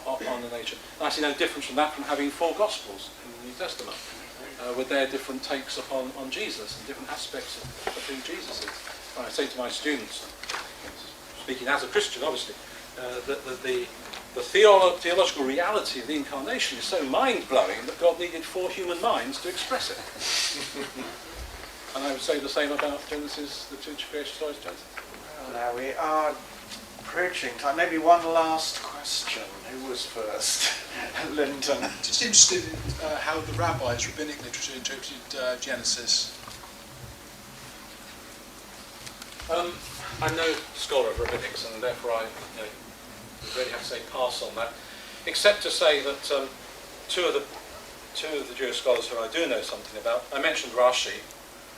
on the nature. And I see no difference from that from having 4 Gospels in the New Testament, with their different takes upon Jesus and different aspects of who Jesus is. And I say to my students, speaking as a Christian obviously, that the theological reality of the incarnation is so mind-blowing that God needed 4 human minds to express it. And I would say the same about Genesis, the two creation stories, Genesis. Well, now we are approaching time. Maybe one last question. Who was first? Linton. Just interested in how the rabbis, rabbinic literature, interpreted Genesis. I'm no scholar of rabbinics, and therefore I really have to say pass on that, except to say that two of the Jewish scholars who I do know something about, I mentioned Rashi,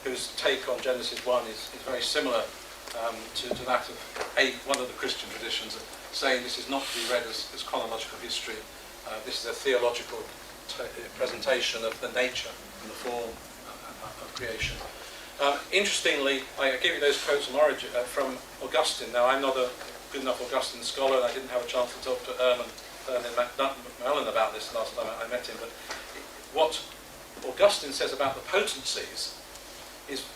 whose take on Genesis 1 is very similar to that of one of the Christian traditions, of saying this is not to be read as chronological history. This is a theological presentation of the nature and the form of creation. Interestingly, I give you those quotes from Augustine. Now, I'm not a good enough Augustine scholar, and I didn't have a chance to talk to Erwin Macmillan about this last time I met him, but what Augustine says about the potencies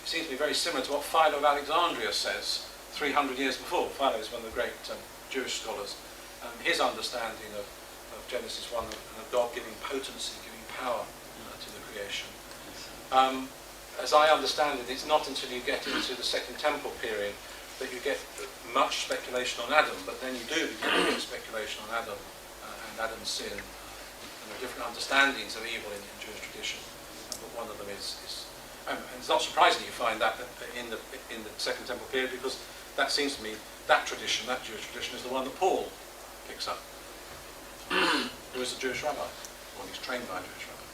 seems to be very similar to what Philo of Alexandria says 300 years before. Philo is one of the great Jewish scholars. His understanding of Genesis 1 and of God giving potency, giving power to the creation. As I understand it, it's not until you get into the Second Temple period that you get much speculation on Adam, but then you do begin to get speculation on Adam and Adam's sin, and the different understandings of evil in Jewish tradition. But one of them is and it's not surprising you find that in the Second Temple period, because that seems to me, that tradition, that Jewish tradition, is the one that Paul picks up, who is a Jewish rabbi, or he's trained by a Jewish rabbi.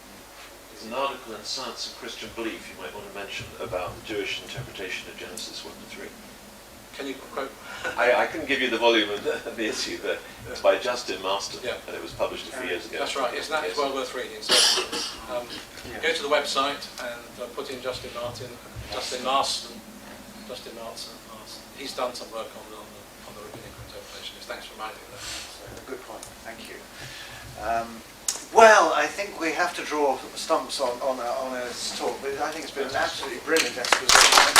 There's an article in Science and Christian Belief you might want to mention about the Jewish interpretation of Genesis 1 to 3. Can you quote? I can give you the volume of the issue there. It's by Justin Marston, and it was published a few years ago. That's right, it's well worth reading. So, go to the website and put in Justin Marston. He's done some work on the rabbinic interpretation. Thanks for reminding me of that. Good point, thank you. Well, I think we have to draw stumps on a talk, but I think it's been an absolutely brilliant exposition.